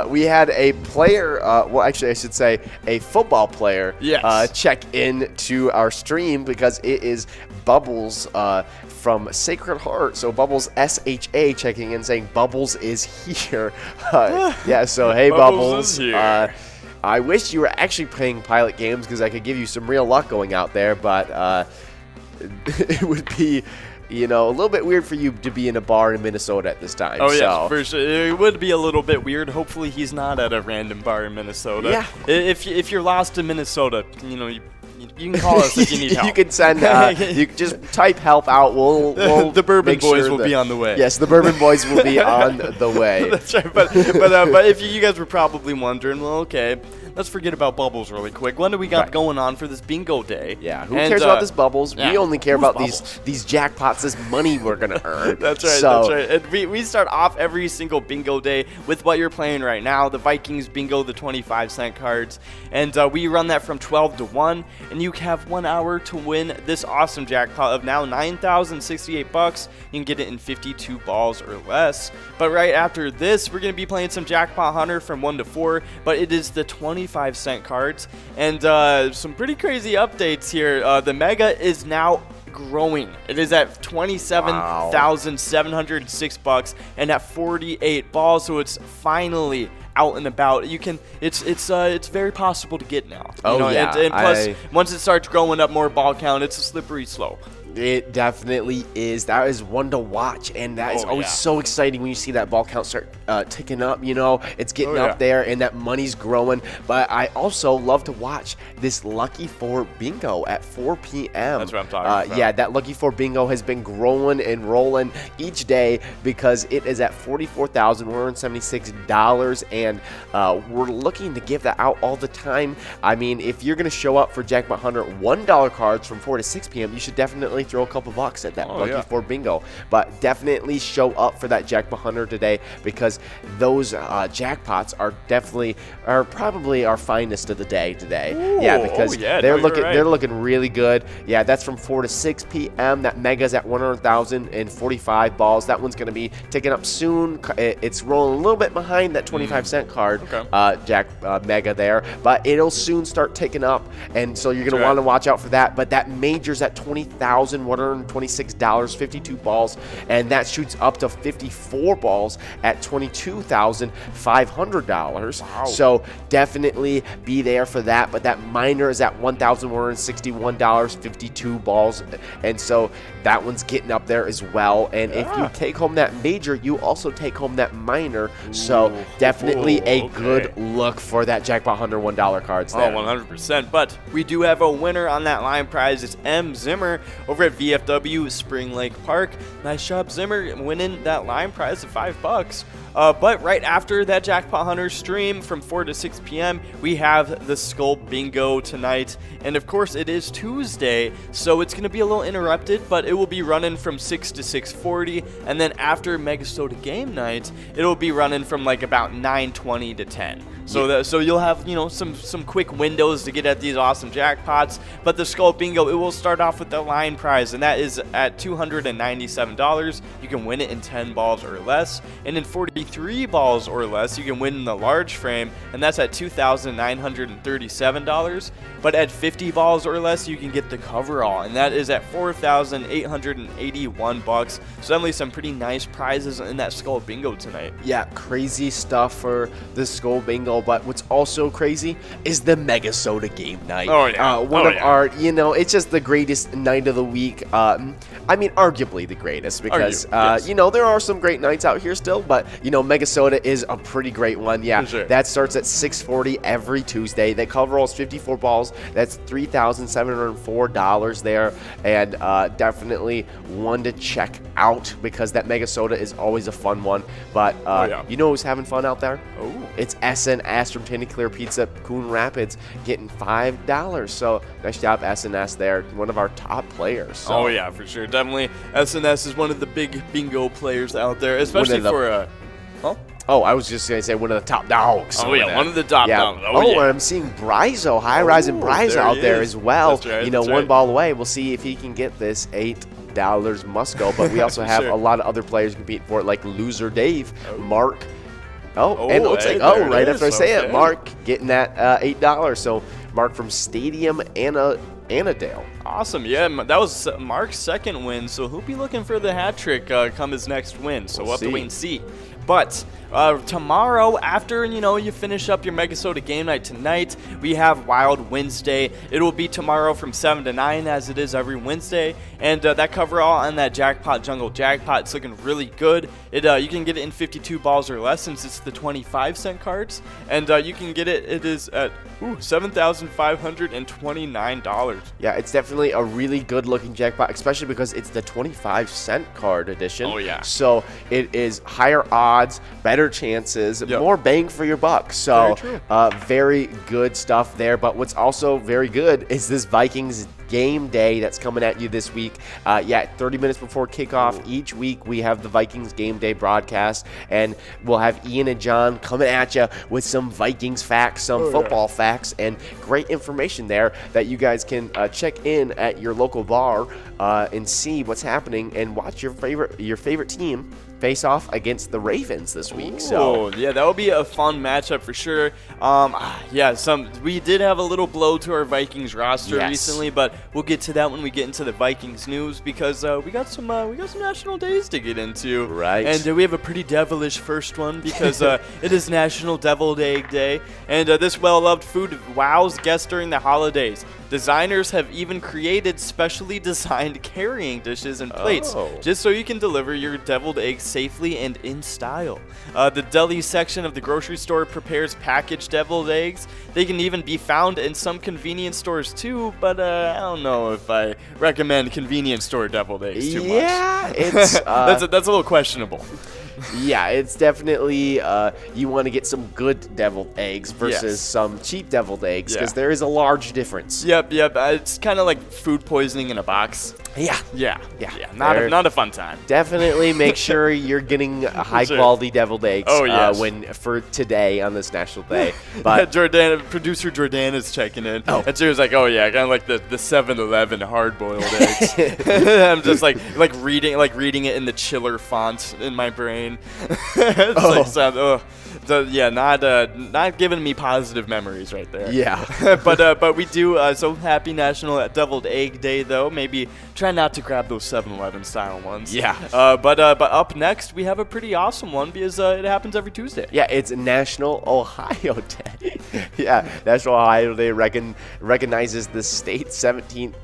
We had a player, well, actually, I should say a football player, check in to our stream, because it is Bubbles from Sacred Heart. So Bubbles SHA checking in saying Bubbles is here. Yeah, so hey, Bubbles. I wish you were actually playing Pilot Games, because I could give you some real luck going out there, but it would be... a little bit weird for you to be in a bar in Minnesota at this time. Oh, yeah, for sure. It would be a little bit weird. Hopefully he's not at a random bar in Minnesota. Yeah. If you're lost in Minnesota, you can call us if you need help. You can send, you can just type help out. We'll the Bourbon Boys will be on the way. Yes, the Bourbon Boys will be on the way. That's right. But if you guys were probably wondering, well, okay, let's forget about Bubbles really quick. What do we got going on for this bingo day? Yeah, who cares about this Bubbles? We only care about these jackpots, this money we're going to earn. That's right, that's right. And we start off every single bingo day with what you're playing right now, the Vikings Bingo, the 25-cent cards. And we run that from 12 to 1, and you have 1 hour to win this awesome jackpot of now $9,068. You can get it in 52 balls or less. But right after this, we're going to be playing some Jackpot Hunter from 1 to 4, but it is the 25-cent cards. And some pretty crazy updates here. The Mega is now growing. It is at $27,706 and at 48 balls, so it's finally out and about. You can it's very possible to get now. And plus, once it starts growing up more ball count, it's a slippery slope. It definitely is. That is one to watch, and that is always so exciting when you see that ball count start ticking up. It's getting up there, and that money's growing. But I also love to watch this Lucky 4 Bingo at 4 p.m. That's what I'm talking about. Yeah, that Lucky 4 Bingo has been growing and rolling each day, because it is at $44,176, and we're looking to give that out all the time. I mean, if you're going to show up for Jackpot Hunter $1 cards from 4 to 6 p.m., you should definitely throw a couple bucks at that Lucky 4 Bingo. But definitely show up for that Jackpot Hunter today, because those jackpots are probably our finest of the day today. Ooh, because they're looking really good. Yeah, that's from 4 to 6 p.m. That Mega's at 100,045 balls. That one's going to be ticking up soon. It's rolling a little bit behind that 25-cent card Mega there, but it'll soon start ticking up, and so you're going to want to watch out for that. But that Major's at $20,126, 52 balls, and that shoots up to 54 balls at $22,500. Wow. So definitely be there for that. But that Minor is at $1,161, 52 balls, and so that one's getting up there as well. And if you take home that Major, you also take home that Minor. So definitely a good look for that Jackpot Hunter $1 cards there. 100%. But we do have a winner on that line prize. It's M. Zimmer over at VFW Spring Lake Park. Nice job, Zimmer, winning that line prize of $5. But right after that Jackpot Hunter stream from 4 to 6 p.m., we have the Skull Bingo tonight. And of course, it is Tuesday, so it's going to be a little interrupted, but it will be running from 6 to 6:40. And then after Megasoda Game Night, it'll be running from like about 9:20 to 10. So you'll have some quick windows to get at these awesome jackpots. But the Skull Bingo, it will start off with the line prize prize, and that is at $297. You can win it in 10 balls or less, and in 43 balls or less, you can win in the large frame, and that's at $2,937. But at 50 balls or less, you can get the coverall, and that is at $4,881. So definitely some pretty nice prizes in that Skull Bingo tonight. Yeah, crazy stuff for the Skull Bingo, but what's also crazy is the Mega Soda game night. Oh, yeah. One of our, it's just the greatest night of the week. I mean, arguably the greatest because, yes. There are some great nights out here still, but, Mega Soda is a pretty great one. Yeah, For sure. That starts at $640 every Tuesday. That coverall is 54 balls. That's $3,704 there, and definitely one to check out because that Mega Soda is always a fun one. But you know who's having fun out there? Oh. It's S&S from Tinny Clear Pizza, Coon Rapids, getting $5. So nice job, S&S there. One of our top players. So. Oh, yeah, for sure. Definitely S&S is one of the big bingo players out there, especially for Oh, I was just going to say one of the top dogs. Oh, yeah, one of the top dogs. And I'm seeing Bryzo, High-Rise and Bryzo out there as well. That's right, one ball away. We'll see if he can get this $8 must go. But we also have a lot of other players competing for it, like Loser Dave, Mark. And it looks like, right after I say it, Mark getting that $8. So Mark from Stadium Annandale. Awesome, yeah, that was Mark's second win, so he'll be looking for the hat trick come his next win, so we'll have to wait and see. But tomorrow, after you finish up your Mega Soda game night tonight, we have Wild Wednesday. It will be tomorrow from 7 to 9, as it is every Wednesday. And that coverall on that Jackpot Jungle Jackpot, it's looking really good. You can get it in 52 balls or less since it's the 25-cent cards. And you can get it, it is at $7,529. Yeah, it's definitely a really good-looking jackpot, especially because it's the 25-cent card edition. Oh, yeah. So it is higher odds, better chances, more bang for your buck. So very good stuff there. But what's also very good is this Vikings game day that's coming at you this week. 30 minutes before kickoff each week, we have the Vikings game day broadcast, and we'll have Ian and John coming at you with some Vikings facts, some football facts, and great information there that you guys can check in at your local bar and see what's happening and watch your favorite team face off against the Ravens this week. So yeah, that will be a fun matchup for sure. We did have a little blow to our Vikings roster recently, but we'll get to that when we get into the Vikings news because we got some national days to get into. Right. And we have a pretty devilish first one because it is National Deviled Egg Day, and this well-loved food wows guests during the holidays. Designers have even created specially designed carrying dishes and plates just so you can deliver your deviled eggs safely and in style. The deli section of the grocery store prepares packaged deviled eggs. They can even be found in some convenience stores too, but I don't know if I recommend convenience store deviled eggs too much. Yeah, it's that's a little questionable. Yeah, it's definitely you want to get some good deviled eggs versus some cheap deviled eggs because there is a large difference. Yep. It's kind of like food poisoning in a box. Yeah. Not a fun time. Definitely make sure you're getting high quality deviled eggs for today on this national day. But producer Jordana's checking in. And she was like, "Oh yeah, kind of like the 7-Eleven hard-boiled eggs." I'm just like reading it in the chiller font in my brain. Not giving me positive memories right there. Yeah. but we do so happy National Deviled Egg Day though. Maybe try not to grab those 7-Eleven style ones. Yeah. But up next we have a pretty awesome one because it happens every Tuesday. Yeah, it's National Ohio Day. National Ohio Day recognizes the state's 17th.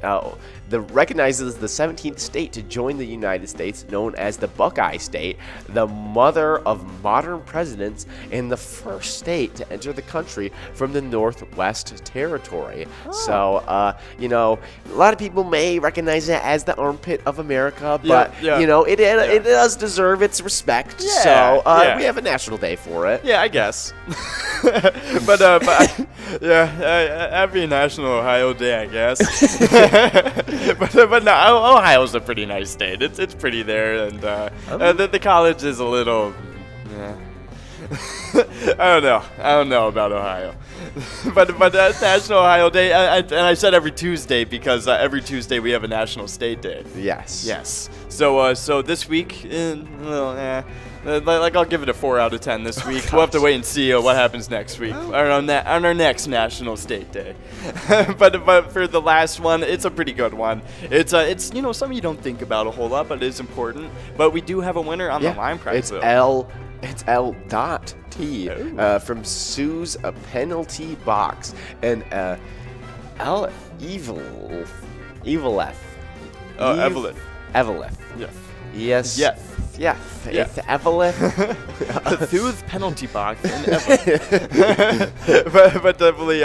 Recognizes the 17th state to join the United States, known as the Buckeye State, the mother of modern presidents, and the first state to enter the country from the Northwest Territory. So, a lot of people may recognize it as the armpit of America, but it does deserve its respect. So, we have a national day for it. Yeah, I guess. but happy National Ohio Day, I guess. but no, Ohio's a pretty nice state. It's pretty there, and the college is a little. I don't know about Ohio. but that's National Ohio Day, and I said every Tuesday because every Tuesday we have a National State Day. Yes. So this week, like I'll give it a 4 out of 10 this week. We'll have to wait and see what happens next week on our next National State Day. but for the last one, it's a pretty good one. It's something you don't think about a whole lot, but it is important. But we do have a winner on the line prize. It's L.T. From Sue's a penalty box and Eveleth. Eveleth. Yes. Yeah. It's Eveleth. Sue's penalty box and but definitely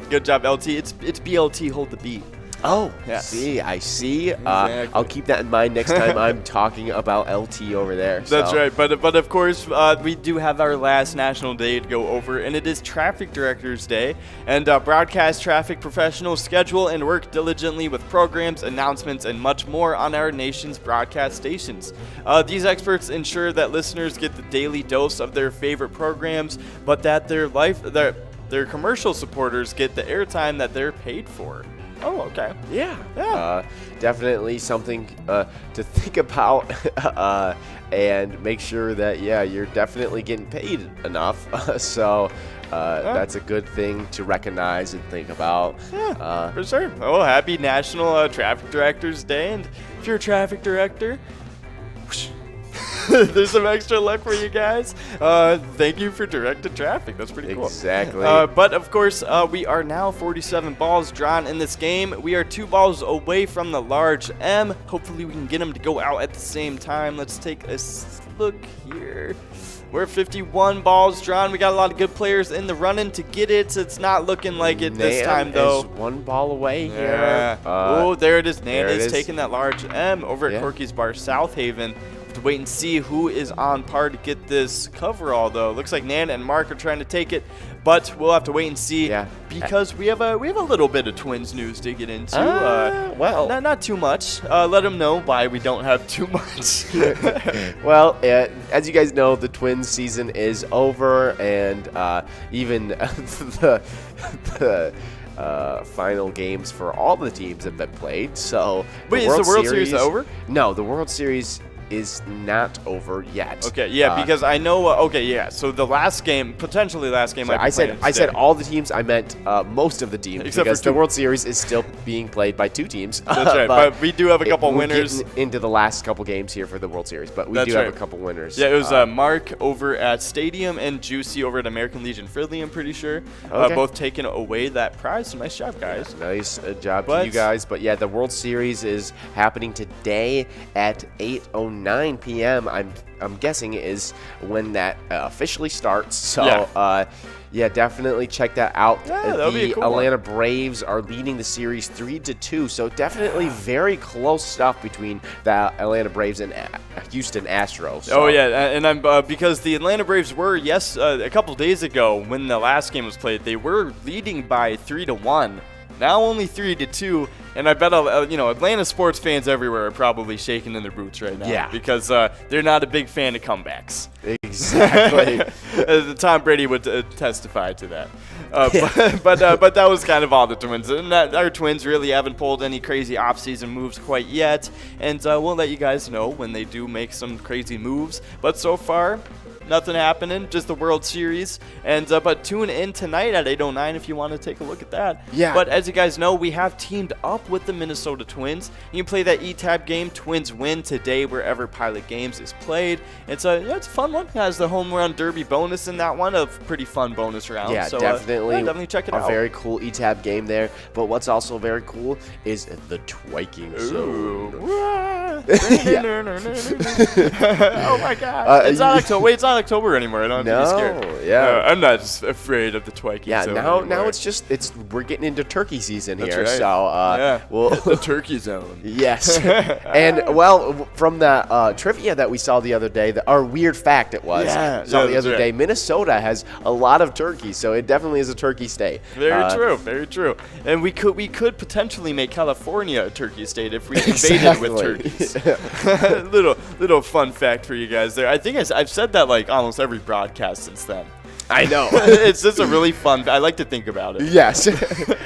good job, LT. It's BLT. Hold the beat. Oh, yes. I see. Exactly. I'll keep that in mind next time I'm talking about LT over there. That's right. But of course, we do have our last national day to go over, and it is Traffic Directors Day. And broadcast traffic professionals schedule and work diligently with programs, announcements, and much more on our nation's broadcast stations. These experts ensure that listeners get the daily dose of their favorite programs, but that their commercial supporters get the airtime that they're paid for. Oh, okay. Yeah. Definitely something to think about and make sure that, you're definitely getting paid enough. So that's a good thing to recognize and think about. Yeah, for sure. Oh, happy National Traffic Directors Day. And if you're a traffic director, there's some extra luck for you guys. Thank you for directed traffic. That's pretty cool. Exactly. But of course, we are now 47 balls drawn in this game. We are 2 balls away from the large M. Hopefully we can get them to go out at the same time. Let's take a look here. We're 51 balls drawn. We got a lot of good players in the run-in to get it. It's not looking like it this time, though. Is 1 ball away here. Yeah. Oh, there it is. Nan is taking that large M over at Corky's Bar South Haven. To wait and see who is on par to get this coverall, though. Looks like Nan and Mark are trying to take it, but we'll have to wait and see because we have a little bit of Twins news to get into. Well, not too much. Let them know why we don't have too much. Well, as you guys know, the Twins season is over, and even the final games for all the teams have been played. So, wait, is the World Series over? No, the World Series is not over yet. Okay, because I know. So the last game, potentially last game. I said all the teams. I meant most of the teams, except because for the World Series is still being played by 2 teams. That's right, but we do have a couple winners. We're getting into the last couple games here for the World Series, but we do have a couple winners. Yeah, it was Mark over at Stadium and Juicy over at American Legion Fridley, I'm pretty sure. Both taking away that prize. So nice job, guys. Yeah, nice job to you guys. But yeah, the World Series is happening today at 8:09 p.m. I'm guessing is when that officially starts. So definitely check that out. That'll be a cool Atlanta one. Braves are leading the series 3-2. So definitely very close stuff between the Atlanta Braves and Houston Astros. So. Oh yeah, and I'm because the Atlanta Braves were a couple days ago when the last game was played, they were leading by 3-1. Now only 3-2, and I bet Atlanta sports fans everywhere are probably shaking in their boots right now. Yeah, because they're not a big fan of comebacks. Exactly. Tom Brady would testify to that. But that was kind of all the Twins. And our Twins really haven't pulled any crazy offseason moves quite yet, and we'll let you guys know when they do make some crazy moves. But so far, nothing happening, just the World Series. And but tune in tonight at 8:09 if you want to take a look at that. Yeah. But as you guys know, we have teamed up with the Minnesota Twins. You can play that E-Tab game, Twins Win, today wherever Pilot Games is played. It's a fun one. It has the home run derby bonus in that one, a pretty fun bonus round. Yeah, so, definitely check it out. A very cool E-Tab game there. But what's also very cool is the Twiking Zone. Oh my God! It's not October. Wait, it's not October anymore. I don't have to be scared. Yeah. I'm not just afraid of the Twiking Zone now anymore. we're getting into turkey season That's here. right. So the Turkey Zone. Yes. And from the trivia that we saw the other day, our weird fact the other day, Minnesota has a lot of turkeys, so it definitely is a turkey state. Very true. And we could potentially make California a turkey state if we invaded with turkeys. little fun fact for you guys there. I think I've said that like almost every broadcast since then. I know. It's just a really fun. I like to think about it. Yes.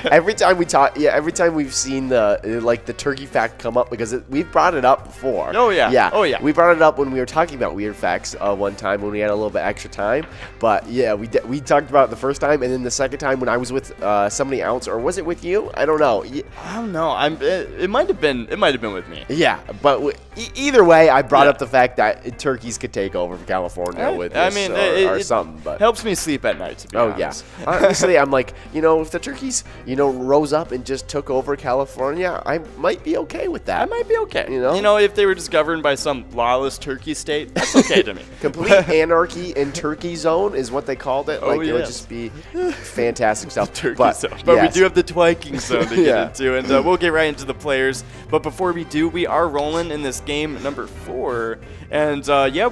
Every time we talk, every time we've seen the turkey fact come up, because we've brought it up before. Oh yeah. Yeah. Oh yeah. We brought it up when we were talking about weird facts one time when we had a little bit extra time. But yeah, we talked about it the first time, and then the second time when I was with somebody else, or was it with you? I don't know. I don't know. It might have been with me. Yeah, but either way, I brought up the fact that turkeys could take over from California with this or something. But helps me sleep at night, to be honest. Yeah. Honestly, I'm like, if the turkeys, rose up and just took over California, I might be okay with that. I might be okay. If they were just governed by some lawless turkey state, that's okay to me. Complete anarchy in turkey zone is what they called it. It would just be fantastic stuff. Turkey zone. But we do have the Vikings zone to get into, and we'll get right into the players. But before we do, we are rolling in this game number 4. And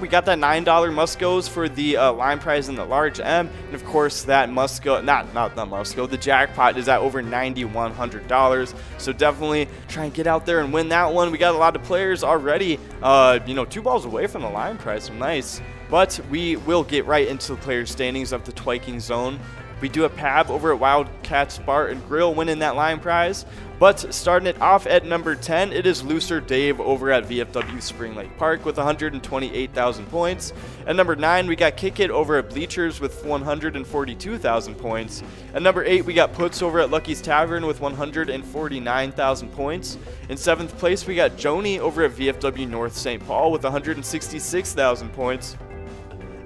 we got that $9 must-goes for the line prize and the large M. And of course, that must-go, not must-go, the jackpot is at over $9,100. So definitely try and get out there and win that one. We got a lot of players already, 2 balls away from the line prize, so nice. But we will get right into the player standings of the Vikings zone. We do have Pab over at Wildcats Bar and Grill winning that line prize. But starting it off at number 10, it is Looser Dave over at VFW Spring Lake Park with 128,000 points. At number 9, we got Kick It over at Bleachers with 142,000 points. At number 8, we got Puts over at Lucky's Tavern with 149,000 points. In 7th place, we got Joni over at VFW North St. Paul with 166,000 points.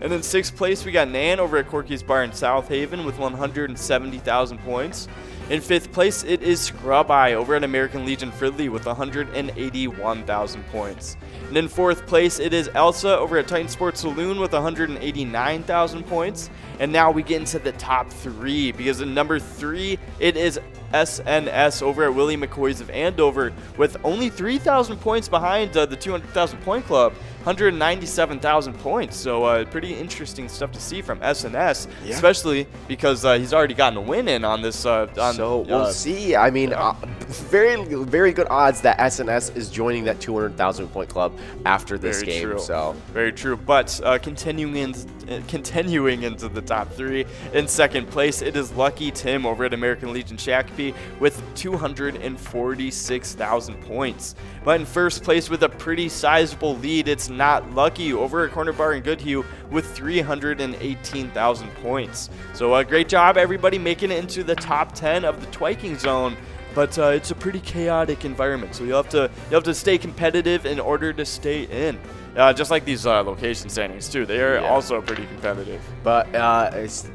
And in 6th place, we got Nan over at Corky's Bar in South Haven with 170,000 points. In 5th place, it is Scrub Eye over at American Legion Fridley with 181,000 points. And in 4th place, it is Elsa over at Titan Sports Saloon with 189,000 points. And now we get into the top 3, because in number 3, it is SNS over at Willie McCoy's of Andover with only 3,000 points behind the 200,000 point club. 197,000 points, so pretty interesting stuff to see from SNS, especially because he's already gotten a win in on this. So we'll see. I mean, very, very good odds that SNS is joining that 200,000 point club after this game. True. So very true. But continuing into the top 3, in 2nd place, it is Lucky Tim over at American Legion Shakopee with 246,000 points. But in 1st place with a pretty sizable lead, it's Not Lucky over at Corner Bar in Goodhue with 318,000 points. So great job, everybody, making it into the top 10 of the Vikings zone. But it's a pretty chaotic environment, so you have to stay competitive in order to stay in. Just like these location standings too, they are also pretty competitive. But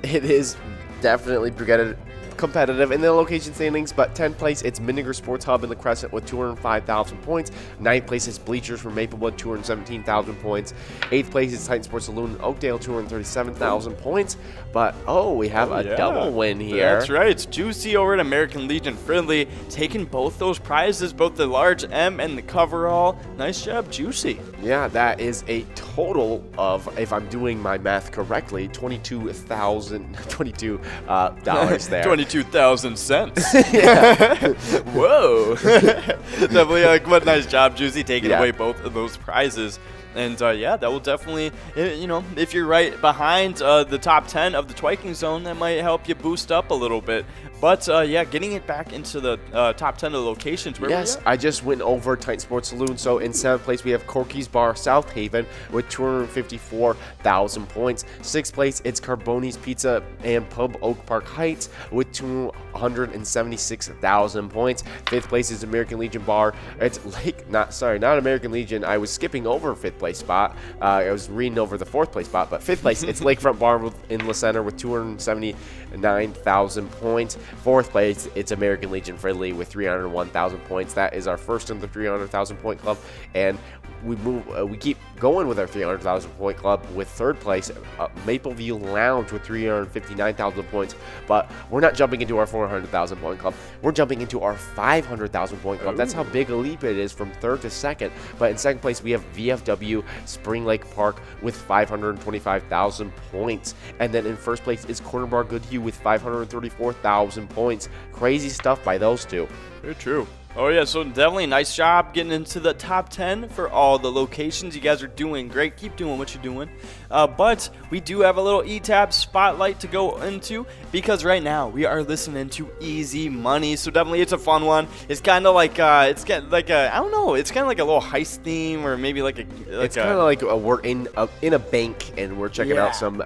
it is definitely competitive in the location standings. But 10th place, it's Miniger Sports Hub in the Crescent with 205,000 points. 9th place is Bleachers from Maplewood, 217,000 points. 8th place is Titan Sports Saloon in Oakdale, 237,000 points. But we have a double win here. That's right. It's Juicy over at American Legion Friendly, taking both those prizes, both the large M and the coverall. Nice job, Juicy. Yeah, that is a total of, if I'm doing my math correctly, $22 there. 22,000 cents. Whoa. Definitely, what a nice job, Juicy, taking away both of those prizes. And that will definitely, if you're right behind the top 10 of the Vikings zone, that might help you boost up a little bit. But getting it back into the top 10 of the locations. Where I just went over Titan Sports Saloon. So in 7th place, we have Corky's Bar South Haven with 254,000 points. 6th place, it's Carboni's Pizza and Pub Oak Park Heights with 276,000 points. 5th place is American Legion Bar. It's not American Legion. I was skipping over 5th place spot. I was reading over the 4th place spot, but 5th place, it's Lakefront Bar in La Center with 279,000 points. 4th place, it's American Legion Friendly with 301,000 points. That is our first in the 300,000 point club, and we keep going with our 300,000 point club with 3rd place, Mapleview Lounge with 359,000 points. But we're not jumping into our 400,000 point club. We're jumping into our 500,000 point club. That's how big a leap it is from 3rd to 2nd. But in 2nd place, we have VFW Spring Lake Park with 525,000 points. And then in 1st place is Corner Bar Goodhue with 534,000 points. Crazy stuff by those two. Very true. Oh, yeah, so definitely nice job getting into the top 10 for all the locations. You guys are doing great. Keep doing what you're doing. But we do have a little eTab spotlight to go into because right now we are listening to Easy Money. So definitely it's a fun one. It's kind of like, I don't know, it's kind of like a little heist theme or maybe like a... It's kind of like we're in a bank and we're checking out some,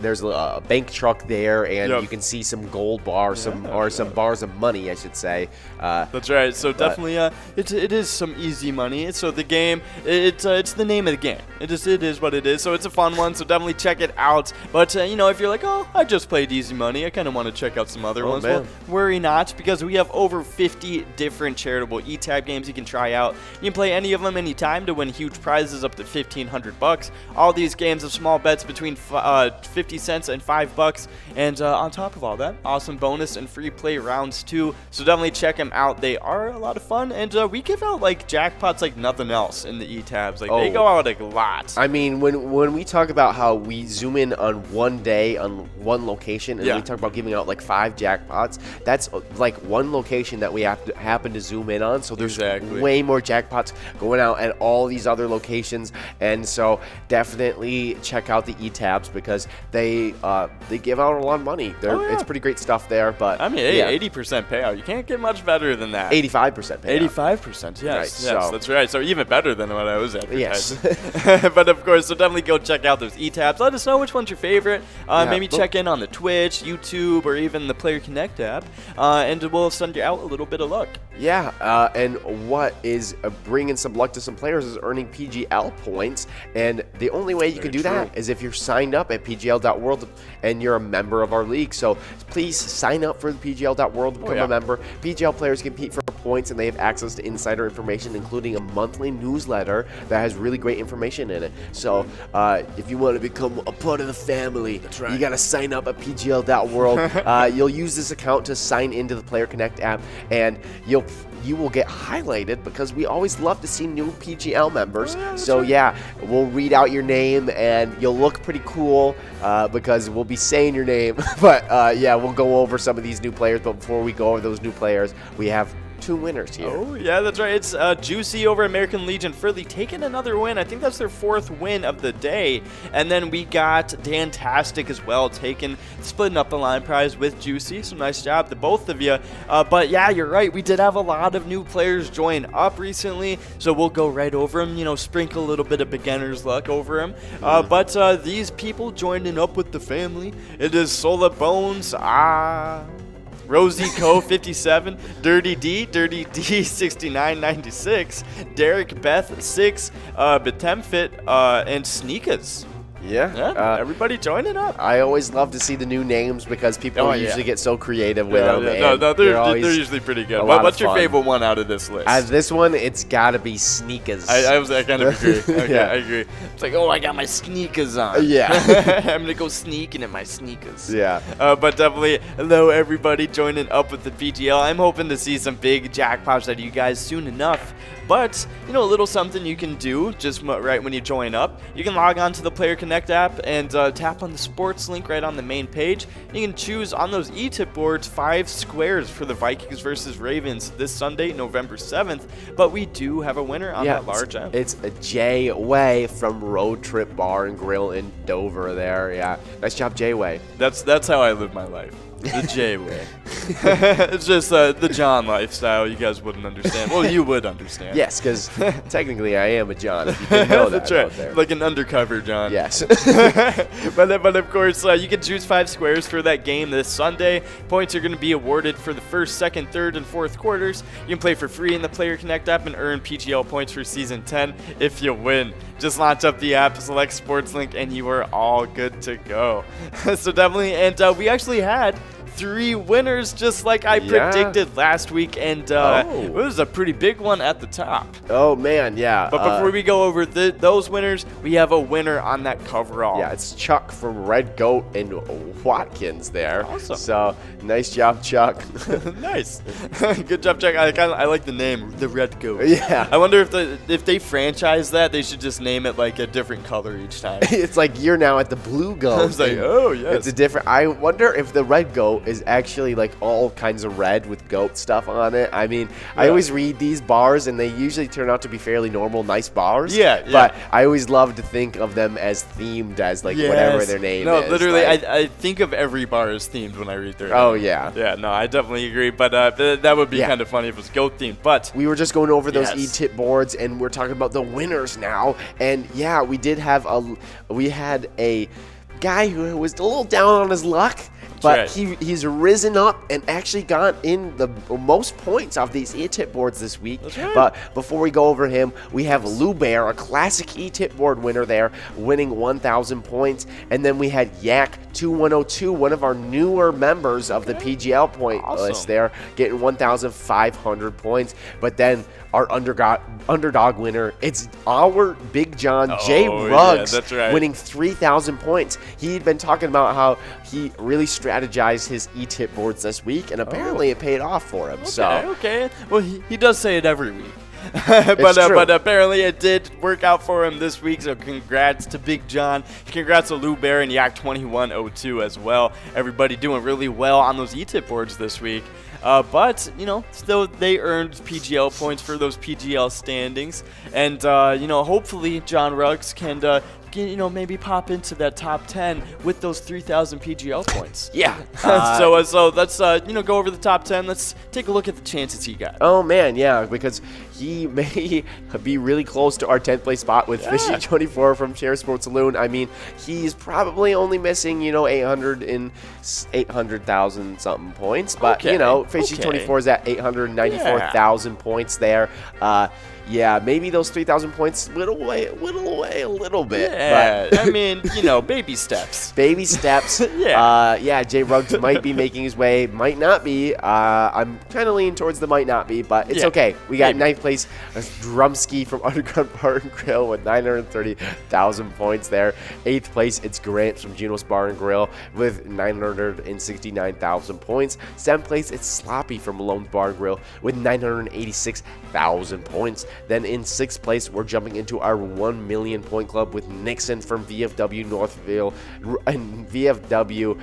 there's a bank truck there and you can see some gold bars, some bars of money, I should say. That's right. So definitely, it is some easy money. So the game, it's the name of the game. It is what it is. So it's a fun one. So definitely check it out. But you know, if you're like, oh, I just played Easy Money, I kind of want to check out some other ones. Man. Well, worry not, because we have over 50 different charitable eTab games you can try out. You can play any of them anytime to win huge prizes up to $1,500. All these games have small bets between 50 cents and $5. And on top of all that, awesome bonus and free play rounds too. So definitely check them out. They are a lot of fun, and we give out like jackpots like nothing else in the eTabs. Like they go out like a lot. I mean, when we talk about how we zoom in on one day on one location, and we talk about giving out like 5 jackpots, that's like one location that we happen to zoom in on. So there's way more jackpots going out at all these other locations, and so definitely check out the eTabs because they give out a lot of money. It's pretty great stuff there. But I mean, 80% payout. You can't get much better than that. 85% payout. 85%, yes. Right, yes, so. that's right. So even better than what I was advertising. Yes. But of course, so definitely go check out those eTabs. Let us know which one's your favorite. Maybe check in on the Twitch, YouTube, or even the Player Connect app, and we'll send you out a little bit of luck. Yeah, and what is bringing some luck to some players is earning Pgl points, and the only way you can do that is if you're signed up at pgl.world and you're a member of our league. So please sign up for the pgl.world, become a member. PGL players compete for points, and they have access to insider information, including a monthly newsletter that has really great information in it. So if you want to become a part of the family, you got to sign up at pgl.world. You'll use this account to sign into the Player Connect app, and you will get highlighted because we always love to see new PGL members. We'll read out your name and you'll look pretty cool because we'll be saying your name. But we'll go over some of these new players. But before we go over those new players, we have 2 winners here. Oh, yeah, that's right. It's Juicy over American Legion Fridley taking another win. I think that's their 4th win of the day. And then we got Dantastic as well, splitting up the line prize with Juicy. So nice job to both of you. But yeah, you're right. We did have a lot of new players join up recently. So we'll go right over them, sprinkle a little bit of beginner's luck over them. But these people joining up with the family, it is Sola Bones, Rosie Co 57, Dirty D 6996, Derek Beth 6, Betemfit, and Sneakas. Yeah, everybody joining up. I always love to see the new names because people usually get so creative with them. They're usually pretty good. What's your favorite one out of this list? This one, it's got to be Sneakers. I kind of agree. Okay, I agree. It's like, I got my sneakers on. Yeah. I'm going to go sneaking in my sneakers. Yeah. But definitely, hello, everybody joining up with the PGL. I'm hoping to see some big jackpots out of you guys soon enough. But, a little something you can do just right when you join up. You can log on to the Player Connect app and tap on the sports link right on the main page. You can choose on those e-tip boards 5 squares for the Vikings versus Ravens this Sunday, November 7th. But we do have a winner on that large app. It's a Jay Way from Road Trip Bar and Grill in Dover there. Yeah. Nice job, Jay Way. That's how I live my life. The J way. It's just the John lifestyle. You guys wouldn't understand. Well, you would understand. Yes, because technically I am a John. If you didn't know that. That's right. Out there. Like an undercover John. Yes. but of course, you can choose 5 squares for that game this Sunday. Points are going to be awarded for the 1st, 2nd, 3rd, and 4th quarters. You can play for free in the Player Connect app and earn PGL points for Season 10 if you win. Just launch up the app, select Sports Link, and you are all good to go. So definitely, and we actually had 3 winners just like I predicted last week, and it was a pretty big one at the top. Oh man, yeah. But before we go over those winners, we have a winner on that coverall. Yeah, it's Chuck from Red Goat and Watkins there. Awesome. So nice job, Chuck. Nice. Good job, Chuck. I like the name, the Red Goat. Yeah. I wonder if they franchise that, they should just name it like a different color each time. It's like you're now at the Blue Goat. I was like, oh yes. It's a different. I wonder if the Red Goat is actually like all kinds of red with goat stuff on it. I mean, I always read these bars, and they usually turn out to be fairly normal, nice bars. Yeah. But I always love to think of them as themed as like whatever their name is. No, literally, like, I think of every bar as themed when I read their Oh, name. yeah. Yeah, no, I definitely agree. But that would be kind of funny if it was goat themed. But we were just going over those e-tip boards, and we're talking about the winners now. And yeah, we had a guy who was a little down on his luck, but he's risen up and actually got in the most points off these e-tip boards this week. But before we go over him, we have Lou Bear, a classic e-tip board winner there, winning 1,000 points. And then we had Yak 2102, one of our newer members of the PGL point list there, getting 1,500 points. But then our underdog winner, it's our Big John J. Ruggs, winning 3,000 points. He'd been talking about how he really strategized his e-tip boards this week, and apparently it paid off for him. Okay. Well, he does say it every week. but apparently it did work out for him this week, so congrats to Big John. Congrats to Lou Bear and Yak 2102 as well. Everybody doing really well on those e-tip boards this week. But, still they earned PGL points for those PGL standings. And, hopefully John Ruggs can, maybe pop into that top 10 with those 3,000 PGL points. Yeah. So let's, go over the top 10. Let's take a look at the chances he got. Oh, man, yeah, because he may be really close to our 10th place spot with Fishy 24 from Share Sports Saloon. I mean, he's probably only missing, 800,000 something points. But, Fishy 24 is at 894,000 points there. Yeah, maybe those 3,000 points whittle away a little bit. Yeah, but I mean, baby steps. Baby steps. Jay Ruggs might be making his way, might not be. I'm kind of leaning towards the might not be, but it's okay. We got 9th place, Drumski from Underground Bar and Grill with 930,000 points there. 8th place, it's Grant from Juno's Bar and Grill with 969,000 points. 7th place, it's Sloppy from Malone's Bar and Grill with 986,000 points. Then in 6th place, we're jumping into our 1 million point club with Nixon from VFW Northville and VFW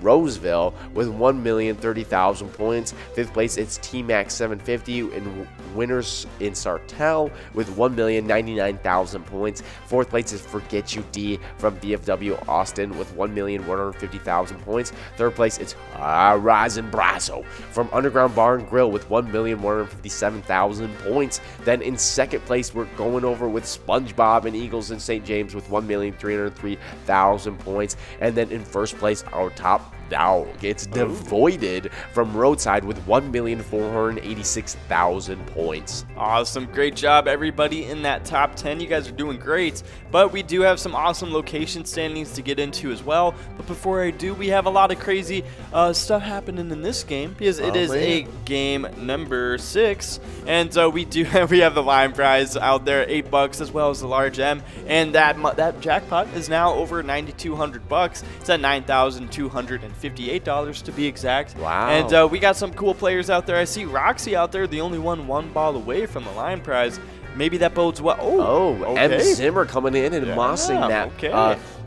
Roseville with 1,030,000 points. 5th place, it's T-Max 750 and winners in Sartell with 1,099,000 points. 4th place is Forget You D from VFW Austin with 1,150,000 points. 3rd place, it's Razin Brasso from Underground Bar and Grill with 1,157,000 points. Then in 2nd place, we're going over with SpongeBob and Eagles in St. James with 1,303,000 points. And then in 1st place, our top dog gets devoided from Roadside with 1,486,000 points. Awesome. Great job, everybody in that top 10. You guys are doing great. But we do have some awesome location standings to get into as well. But before I do, we have a lot of crazy stuff happening in this game because it is a game number 6. And we have the line prize out there, $8 as well as the large M. And that jackpot is now over $9,200. It's at $9,258 to be exact. Wow. And we got some cool players out there. I see Roxy out there, the only one ball away from the line prize. Maybe that bodes well. Okay. M. Zimmer coming in and mossing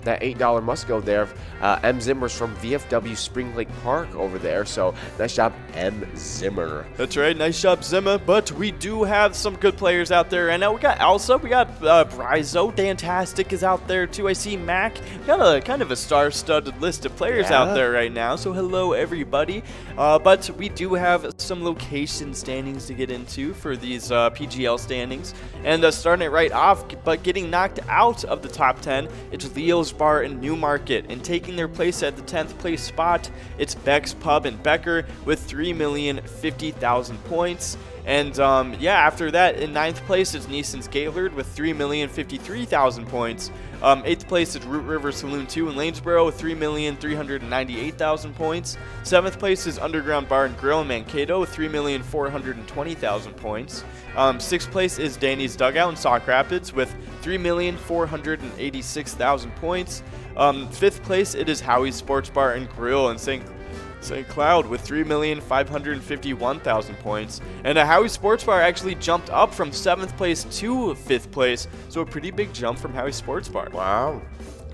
that $8 must go there. M. Zimmer's from VFW Spring Lake Park over there, so nice job, M. Zimmer. That's right, nice job, Zimmer. But we do have some good players out there. And now we got Elsa, we got Bryzo, Dantastic is out there too. I see Mac. We got a kind of a star-studded list of players out there right now, so hello everybody. But we do have some location standings to get into for these PGL standings. And starting it right off, but getting knocked out of the top 10, it's Leo's Bar in Newmarket. And taking their place at the 10th place spot, it's Beck's Pub in Becker with 3,050,000 points. And after that, in 9th place, it's Neeson's Gaylord with 3,053,000 points. 8th place is Root River Saloon 2 in Lanesboro with 3,398,000 points. 7th place is Underground Bar and Grill in Mankato with 3,420,000 points. 6th place is Danny's Dugout in Sauk Rapids with 3,486,000 points. 5th place, it is Howie's Sports Bar and Grill in St. Cloud with 3,551,000 points. And Howie's Sports Bar actually jumped up from 7th place to 5th place, so a pretty big jump from Howie's Sports Bar. Wow.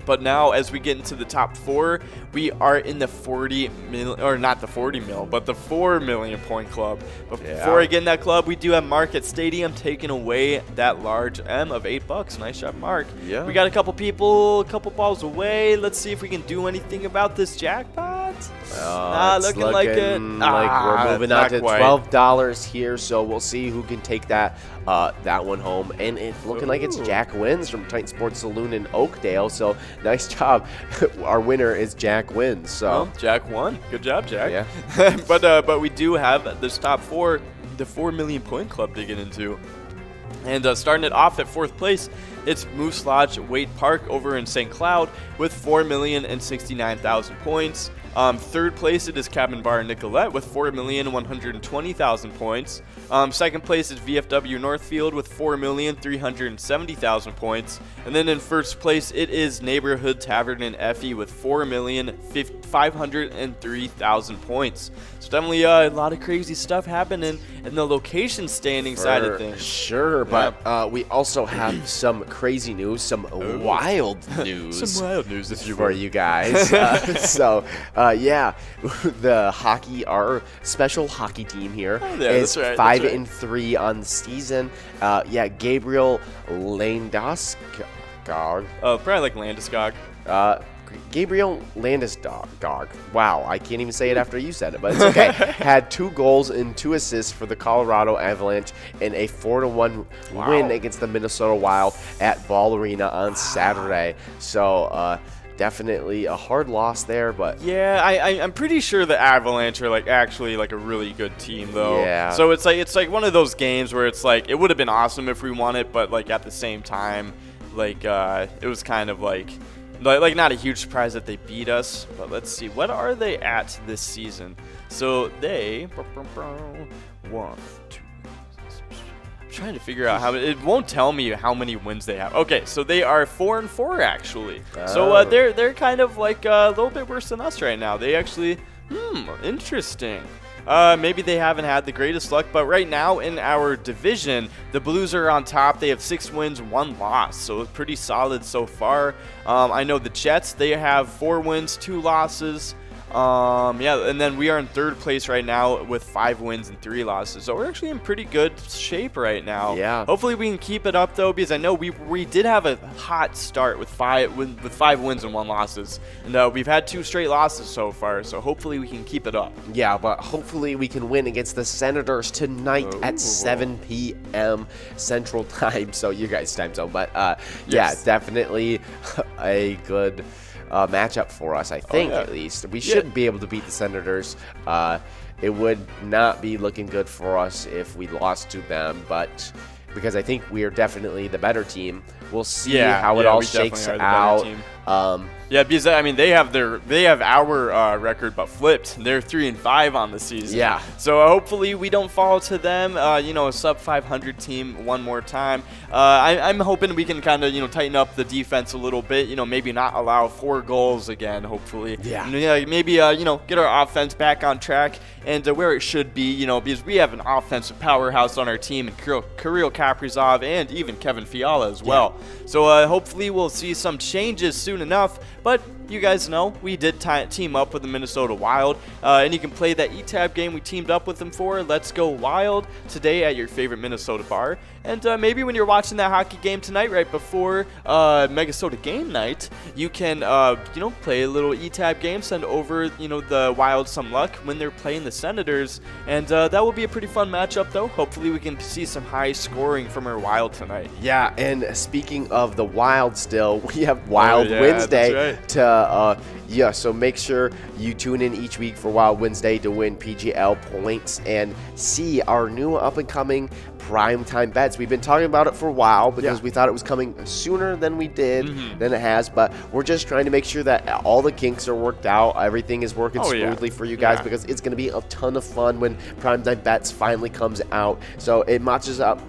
But now, as we get into the top 4, we are in the 40 million, or not the 40 mil, but the 4 million point club. But before I get in that club, we do have Mark at Stadium taking away that large M of $8. Nice job, Mark. Yeah. We got a couple people, a couple balls away. Let's see if we can do anything about this jackpot. It's looking like it. Like we're moving on not to quite. $12 here, so we'll see who can take that one home. And it's looking like it's Jack Wins from Titan Sports Saloon in Oakdale. So nice job. Our winner is Jack Wins. So Well, Jack won. Good job, Jack. Yeah. but we do have this top 4, the 4 million point club to get into. And starting it off at 4th place, it's Moose Lodge Wade Park over in St. Cloud with 4,069,000 points. 3rd place, it is Cabin Bar Nicolette with 4,120,000 points. 2nd place is VFW Northfield with 4,370,000 points. And then in 1st place, it is Neighborhood Tavern in Effie with 4,503,000 points. So definitely a lot of crazy stuff happening in the location standing side of things. Sure, but we also have some crazy news, some wild news. Some wild news, if you for will. you guys. The hockey, our special hockey team here is that's right, 5-3 on the season. Gabriel Landeskog. Probably like Landeskog. Gabriel Landeskog. Wow, I can't even say it after you said it, but it's okay. Had 2 goals and 2 assists for the Colorado Avalanche in a 4-1 win against the Minnesota Wild at Ball Arena on Saturday. So, definitely a hard loss there, but yeah, I'm pretty sure the Avalanche are actually a really good team though. Yeah. So it's like one of those games where it's like it would have been awesome if we won it, but at the same time, it was kind of like not a huge surprise that they beat us. But let's see, what are they at this season? So they 1, 2. Trying to figure out how it won't tell me how many wins they have. Okay, so they are 4-4 actually. So they're kind of a little bit worse than us right now. They actually interesting. Maybe they haven't had the greatest luck, but right now in our division, the Blues are on top. They have 6 wins, 1 loss, so it's pretty solid so far. I know the Jets, they have 4 wins, 2 losses. And then we are in 3rd place right now with 5 wins and 3 losses. So we're actually in pretty good shape right now. Yeah. Hopefully we can keep it up though, because I know we did have a hot start with 5 wins and 1 losses, and we've had 2 straight losses so far. So hopefully we can keep it up. yeah, but hopefully we can win against the Senators tonight at 7 p.m. Central Time, so you guys' time zone. But Yes. definitely a good matchup for us, I think, at least. We should be able to beat the Senators. It would not be looking good for us if we lost to them, but because I think we are definitely the better team. We'll see how it all we shakes definitely are the better out. team. Yeah, because they have our record but flipped. They're 3-5 on the season. Yeah. So hopefully we don't fall to them. A sub 500 team one more time. I'm hoping we can kind of tighten up the defense a little bit. Maybe not allow 4 goals again. Hopefully. Yeah. Maybe get our offense back on track and where it should be. Because we have an offensive powerhouse on our team, and Kirill Kaprizov and even Kevin Fiala as well. So hopefully we'll see some changes soon enough. But you guys know we did team up with the Minnesota Wild, and you can play that E-Tab game we teamed up with them for. Let's Go Wild today at your favorite Minnesota bar. And maybe when you're watching that hockey game tonight, right before Megasota game night, you can play a little E-Tab game, send over the Wild some luck when they're playing the Senators, and that will be a pretty fun matchup though. Hopefully we can see some high scoring from our Wild tonight. Yeah, and speaking of the Wild still, we have Wild Wednesday to so make sure you tune in each week for Wild Wednesday to win Pgl points and see our new up-and-coming primetime bets. We've been talking about it for a while because we thought it was coming sooner than we did, than it has, but we're just trying to make sure that all the kinks are worked out, everything is working smoothly for you guys, because it's going to be a ton of fun when primetime bets finally comes out. So it matches up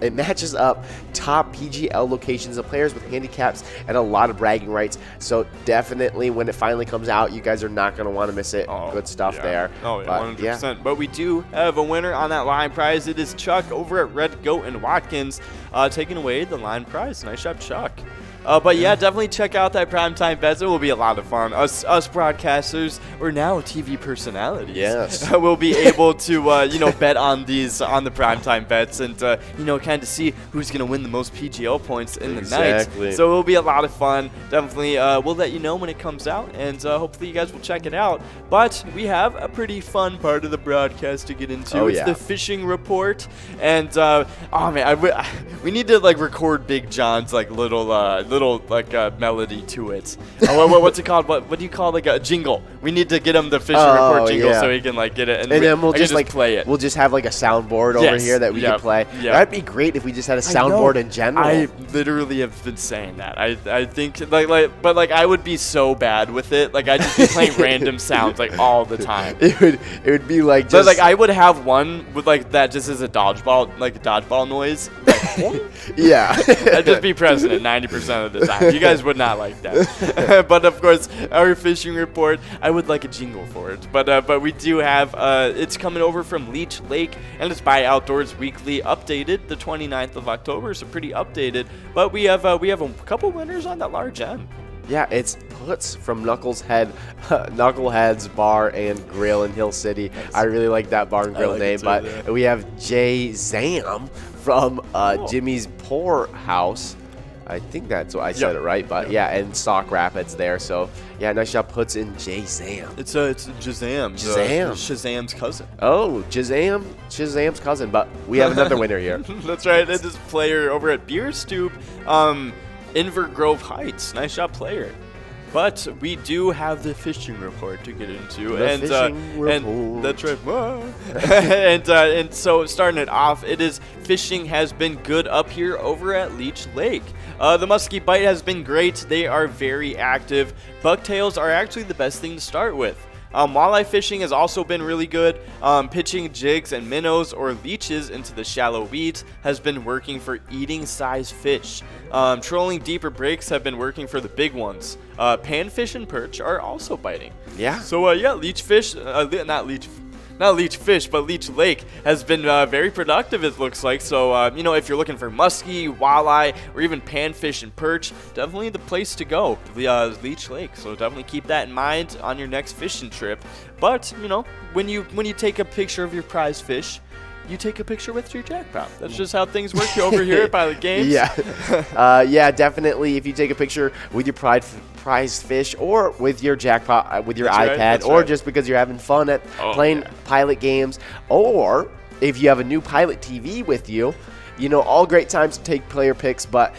top PGL locations of players with handicaps and a lot of bragging rights. So definitely when it finally comes out, you guys are not going to want to miss it. Good stuff there. Oh, yeah, 100%. But we do have a winner on that line prize. It is Chuck over at Red Goat and Watkins taking away the line prize. Nice job, Chuck. But yeah, definitely check out that primetime bets. It will be a lot of fun. Us broadcasters, or now TV personalities, yes, will be able to bet on the primetime bets and kind of see who's gonna win the most PGL points in the night. So it will be a lot of fun. Definitely, we'll let you know when it comes out, and hopefully you guys will check it out. But we have a pretty fun part of the broadcast to get into. It's the fishing report, and we need to record Big John's little melody to it. What's it called? What do you call a jingle? We need to get him the fishing report jingle so he can get it, and then we'll just play it. We'll just have a soundboard over here that we can play. That'd be great if we just had a soundboard in general. I literally have been saying that. I think but I would be so bad with it. I'd just be playing random sounds all the time. It would be just. But I would have one with that just as a dodgeball noise. Yeah. I'd just be pressing it 90% of the time. You guys would not like that. But of course, our fishing report, I would like a jingle for it. But we do have it's coming over from Leech Lake, and it's by Outdoors Weekly, updated the 29th of October, so pretty updated. But we have a couple winners on that large end. Yeah, it's Puts from Knuckleheads Bar and Grill in Hill City. I really like that bar and grill name. But we have Jay Zam from Jimmy's Pour House. I think that's what I said it right, but and Sauk Rapids there. So nice job, Puts in Jay Zam. It's Shazam. Shazam's cousin. Oh, Shazam's cousin. But we have another winner here. That's right. It's this player over at Beer Stoop, Inver Grove Heights. Nice job, player. But we do have the fishing report to get into, and that's right. and so starting it off, fishing has been good up here over at Leech Lake. The muskie bite has been great. They are very active. Bucktails are actually the best thing to start with. Walleye fishing has also been really good. Pitching jigs and minnows or leeches into the shallow weeds has been working for eating size fish. Trolling deeper breaks have been working for the big ones. Panfish and perch are also biting. Yeah. So Leech Fish, not Leech Fish, but Leech Lake has been very productive, it looks like. So, if you're looking for muskie, walleye, or even panfish and perch, definitely the place to go, Leech Lake. So definitely keep that in mind on your next fishing trip. But, when you take a picture of your prize fish, you take a picture with your jackpot. That's just how things work over here at Pilot Games. Yeah, definitely. If you take a picture with your prized fish or with your jackpot, with your iPad, or just because you're having fun at playing Pilot Games, or if you have a new Pilot TV with you, all great times to take player picks, but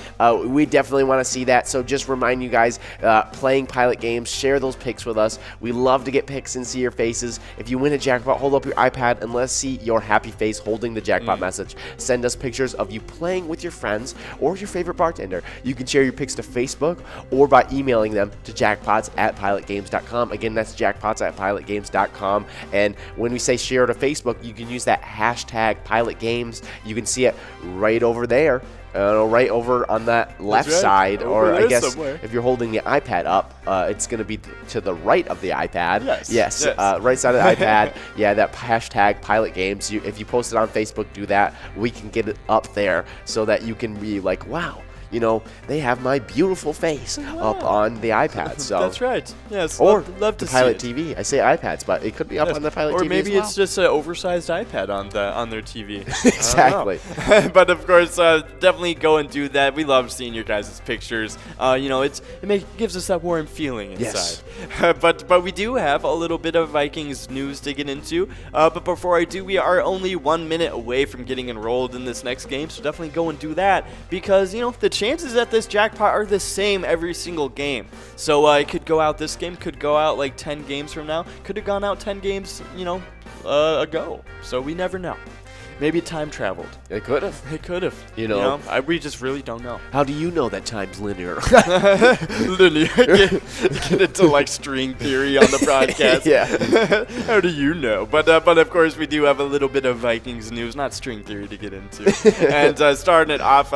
we definitely want to see that. So just remind you guys, playing Pilot Games, share those picks with us. We love to get picks and see your faces. If you win a jackpot, hold up your iPad and let's see your happy face holding the jackpot message. Send us pictures of you playing with your friends or your favorite bartender. You can share your picks to Facebook or by emailing them to jackpots@pilotgames.com. Again, that's jackpots@pilotgames.com. And when we say share to Facebook, you can use that hashtag Pilot Games. You can see it right over there, right over on that left side, or I guess somewhere. If you're holding the iPad up, it's going to be to the right of the iPad. Yes. Right side of the iPad. Yeah, that hashtag Pilot Games. If you post it on Facebook, do that. We can get it up there so that you can be like, wow. They have my beautiful face up on the iPad. So that's right. Yes. Or love to the Pilot see TV. I say iPads, but it could be up on the Pilot TV. Or maybe as well. it's just an oversized iPad on their TV. Exactly. But of course, definitely go and do that. We love seeing your guys' pictures. It gives us that warm feeling inside. Yes. But we do have a little bit of Vikings news to get into. But before I do, we are only 1 minute away from getting enrolled in this next game. So definitely go and do that because the chances at this jackpot are the same every single game. So it could go out this game, could go out 10 games from now, could have gone out 10 games, ago. So we never know. Maybe time traveled. It could have. It could have. We just really don't know. How do you know that time's linear? Linear. Get into string theory on the broadcast. Yeah. How do you know? But of course we do have a little bit of Vikings news, not string theory to get into. And starting it off,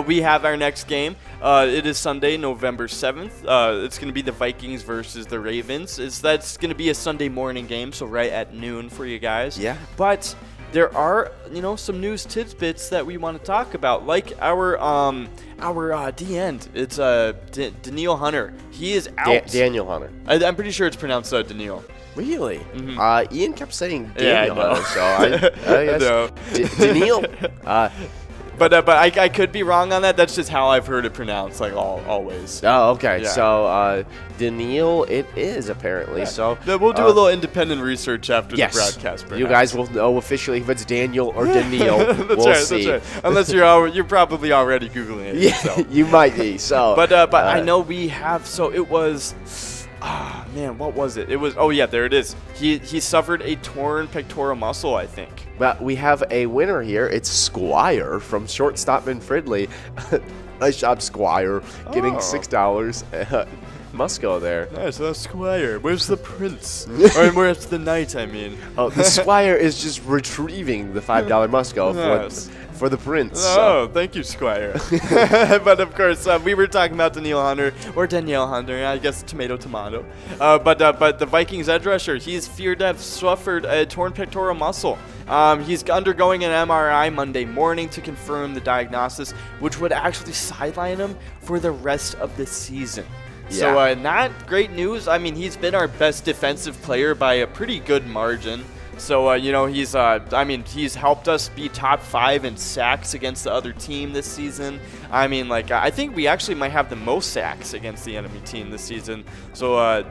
we have our next game. It is Sunday, November 7th. It's going to be the Vikings versus the Ravens. That's going to be a Sunday morning game, so right at noon for you guys. Yeah. But there are, some news tidbits that we want to talk about, like our D-end. It's Daniil Hunter. He is out. Daniel Hunter. I'm pretty sure it's pronounced Daniil. Really? Ian kept saying Yeah, Daniel Hunter, so I guess No. Daniil. But I could be wrong on that. That's just how I've heard it pronounced, like always. Oh, okay. Yeah. So Daniil, it is apparently. So We'll do a little independent research after yes, the broadcast. you guys will know officially if it's Daniel or Daniil. That's we'll see. That's right. Unless you're probably already googling it. Yeah, So. you might be. So, But I know we have. So it was. Man, what was it? It was. Oh yeah, there it is. He suffered a torn pectoral muscle, I think. but we have a winner here. It's Squire from Shortstopman Fridley. Nice job, Squire, getting $6. Must go there. Nice, that's Squire. Where's the prince? Or where's the knight? I mean. Oh, the Squire is just retrieving the $5 must go Yes. for the prince. Oh, thank you, Squire. But of course, we were talking about Daniil Hunter, or Danielle Hunter, I guess tomato. But the Vikings edge rusher, he's feared to have suffered a torn pectoral muscle. He's undergoing an MRI Monday morning to confirm the diagnosis, which would actually sideline him for the rest of the season. So not great news. I mean, he's been our best defensive player by a pretty good margin. So, he's helped us be top 5 in sacks against the other team this season. I mean, I think we actually might have the most sacks against the enemy team this season. So,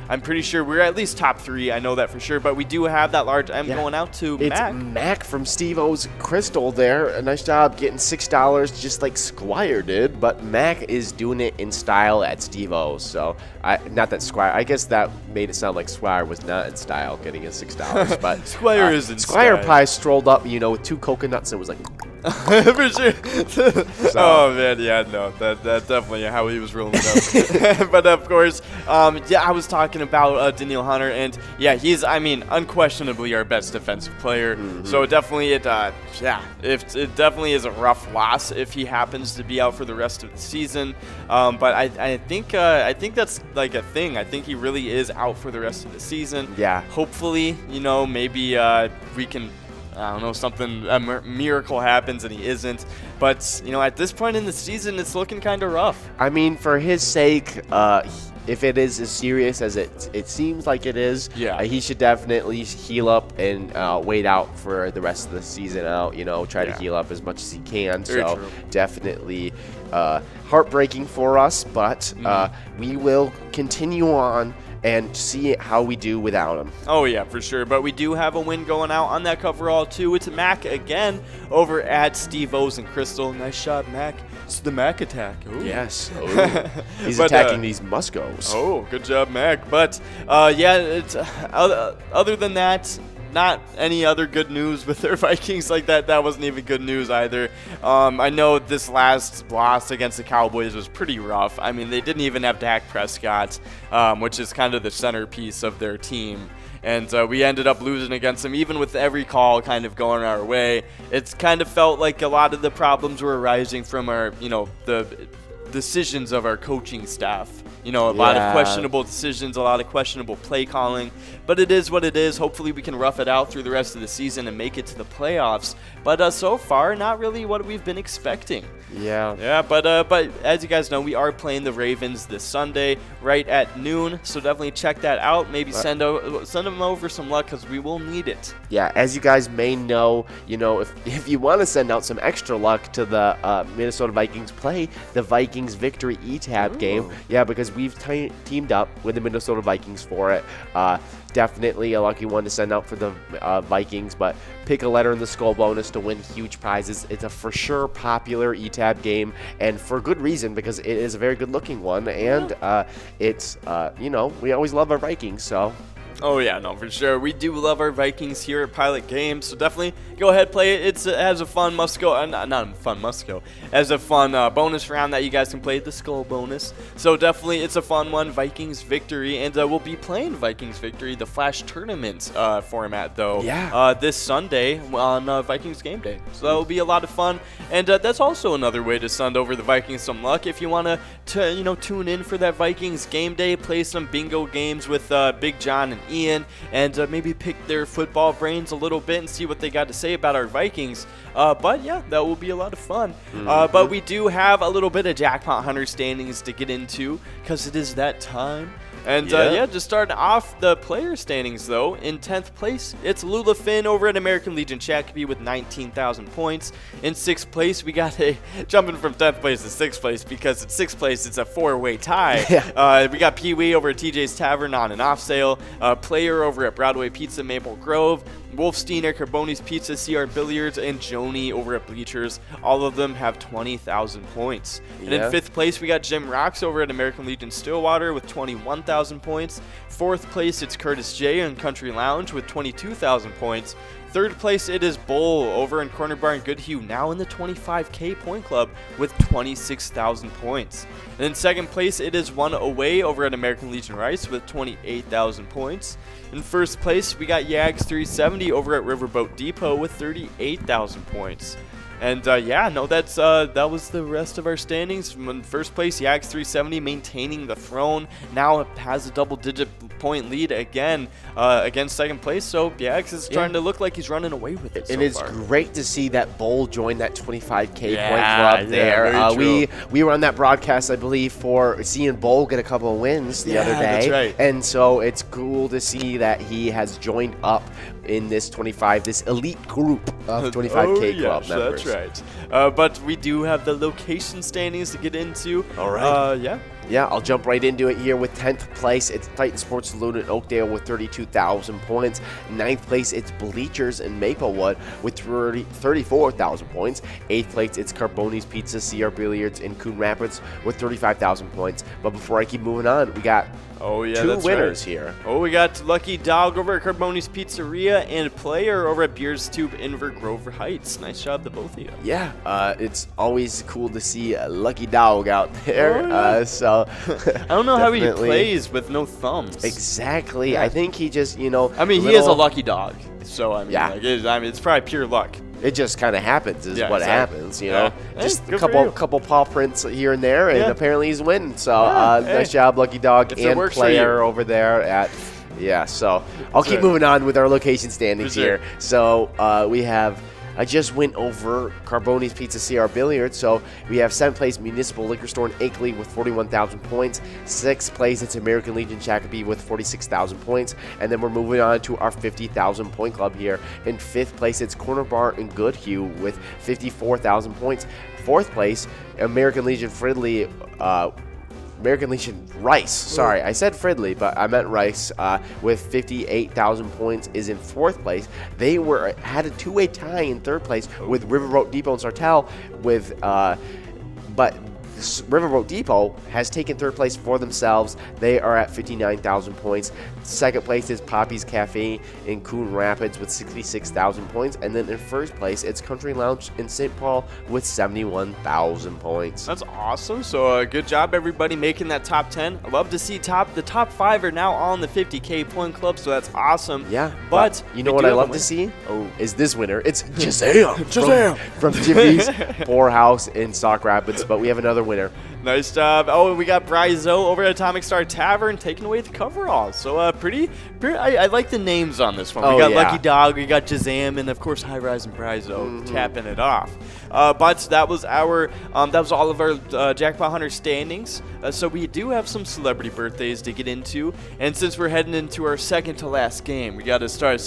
I'm pretty sure we're at least top 3. I know that for sure. But we do have that large M going out to it's Mac. Mac from Steve-O's Crystal there. A nice job getting $6 just like Squire did. But Mac is doing it in style at Steve-O's. So, not that Squire. I guess that made it sound like Squire was not in style getting his $6. But Squire is in Squire style. probably strolled up, with 2 coconuts and was like... For sure. Oh man, yeah, no, that's definitely how he was rolling up. But of course, I was talking about Daniil Hunter, and yeah, he's, unquestionably our best defensive player. So definitely, it definitely is a rough loss if he happens to be out for the rest of the season. But I think that's like a thing. I think he really is out for the rest of the season. Yeah. Hopefully, maybe we can. I don't know, a miracle happens and he isn't. But, at this point in the season, it's looking kind of rough. I mean, for his sake, if it is as serious as it seems like it is, he should definitely heal up and wait out for the rest of the season out, try to heal up as much as he can. Very so true. definitely heartbreaking for us, but we will continue on and see how we do without him. Oh, yeah, for sure. But we do have a win going out on that coverall, too. It's Mac again over at Steve-O's and Crystal. Nice shot, Mac. It's the Mac attack. Ooh. Yes. He's attacking these Muscos. Oh, good job, Mac. But, it's other than that, not any other good news with their Vikings like that. That wasn't even good news either. I know this last loss against the Cowboys was pretty rough. I mean, they didn't even have Dak Prescott, which is kind of the centerpiece of their team. And we ended up losing against them, even with every call kind of going our way. It's kind of felt like a lot of the problems were arising from our, the decisions of our coaching staff. A lot of questionable decisions, a lot of questionable play calling. But it is what it is. Hopefully we can rough it out through the rest of the season and make it to the playoffs. But so far, not really what we've been expecting. Yeah. Yeah, but as you guys know, we are playing the Ravens this Sunday right at noon. So definitely check that out. Maybe send them over some luck because we will need it. Yeah, as you guys may know, if you want to send out some extra luck to the Minnesota Vikings, play the Vikings Victory E-Tab game. Yeah, because we've teamed up with the Minnesota Vikings for it. Definitely a lucky one to send out for the Vikings, but pick a letter in the skull bonus to win huge prizes. It's a for sure popular E-Tab game, and for good reason, because it is a very good looking one, and it's, we always love our Vikings, so... Oh, yeah, no, for sure. We do love our Vikings here at Pilot Games, so definitely go ahead, play it. It has a fun must-go, not a fun must-go, as a fun bonus round that you guys can play, the Skull bonus. So definitely it's a fun one, Vikings Victory, and we'll be playing Vikings Victory, the Flash Tournament format, though, this Sunday on Vikings Game Day. So that will be a lot of fun, and that's also another way to send over the Vikings some luck. If you want to tune in for that Vikings Game Day, play some bingo games with Big John and Ian and maybe pick their football brains a little bit and see what they got to say about our Vikings. But yeah, that will be a lot of fun. But we do have a little bit of Jackpot Hunter standings to get into because it is that time. And just starting off the player standings, though, in 10th place, it's Lula Finn over at American Legion Shakopee with 19,000 points. In 6th place, we got jumping from 10th place to 6th place because at 6th place, it's a 4-way tie. We got Pee Wee over at TJ's Tavern on and off sale, Player over at Broadway Pizza Maple Grove, Wolfstein at Carboni's Pizza, CR Billiards, and Joni over at Bleachers. All of them have 20,000 points. And in 5th place, we got Jim Rocks over at American Legion Stillwater with 21,000 points. 4th place, it's Curtis J in Country Lounge with 22,000 points. 3rd place, it is Bull over in Corner Bar and Goodhue, now in the 25K point club with 26,000 points. And in 2nd place, it is One Away over at American Legion Rice with 28,000 points. In 1st place, we got Yags 370 over at Riverboat Depot with 38,000 points. And that was the rest of our standings. In 1st place, Yags 370 maintaining the throne. Now it has a double-digit point lead again against 2nd place. So Yags is starting to look like he's running away with it. And it's great to see that Bowl join that 25K point club there. We were on that broadcast, I believe, for seeing Bowl get a couple of wins the other day. That's right. And so it's cool to see that he has joined up in this this elite group of 25K club members. That's right. But we do have the location standings to get into. All right. Yeah, I'll jump right into it here with 10th place. It's Titan Sports Saloon in Oakdale with 32,000 points. 9th place, it's Bleachers in Maplewood with 34,000 points. 8th place, it's Carboni's Pizza, CR Billiards in Coon Rapids with 35,000 points. But before I keep moving on, we got two winners here. We got Lucky Dog over at Carboni's Pizzeria and Player over at Beers Tube in Grover Heights. Nice job to both of you. Yeah, it's always cool to see a Lucky Dog out there. So I don't know how he plays with no thumbs. Exactly. I think he just, he is a lucky dog. So it's probably pure luck. It just kind of happens, happens, Just a couple paw prints here and there, and apparently he's winning. So nice job, Lucky Dog, and Player over there at. So I'll keep moving on with our location standings here. So we have. I just went over Carboni's Pizza CR Billiards, so we have 7th place Municipal Liquor Store in Akeley with 41,000 points. 6th place, it's American Legion Shakopee with 46,000 points. And then we're moving on to our 50,000 point club here. In 5th place, it's Corner Bar in Goodhue with 54,000 points. 4th place, American Legion Rice. Sorry, I said Fridley, but I meant Rice. With 58,000 points, is in 4th place. They had a 2-way tie in 3rd place with Riverboat Depot and Sartell. But Riverboat Depot has taken 3rd place for themselves. They are at 59,000 points. 2nd place is Poppy's Cafe in Coon Rapids with 66,000 points. And then in 1st place, it's Country Lounge in St. Paul with 71,000 points. That's awesome. So good job, everybody, making that top 10. I love to see the top 5 are now all in the 50K point club, so that's awesome. Yeah. But you know what I love to see? Is this winner. It's Shazam! From Jimmy's Poorhouse in Sauk Rapids. But we have another winner. Nice job. And we got Bryzo over at Atomic Star Tavern taking away the coverall. So I like the names on this one. We got Lucky Dog, we got Jazam, and of course High Rise and Bryzo tapping it off. But that was all of our Jackpot Hunter standings. So we do have some celebrity birthdays to get into, and since we're heading into our second to last game, we got to start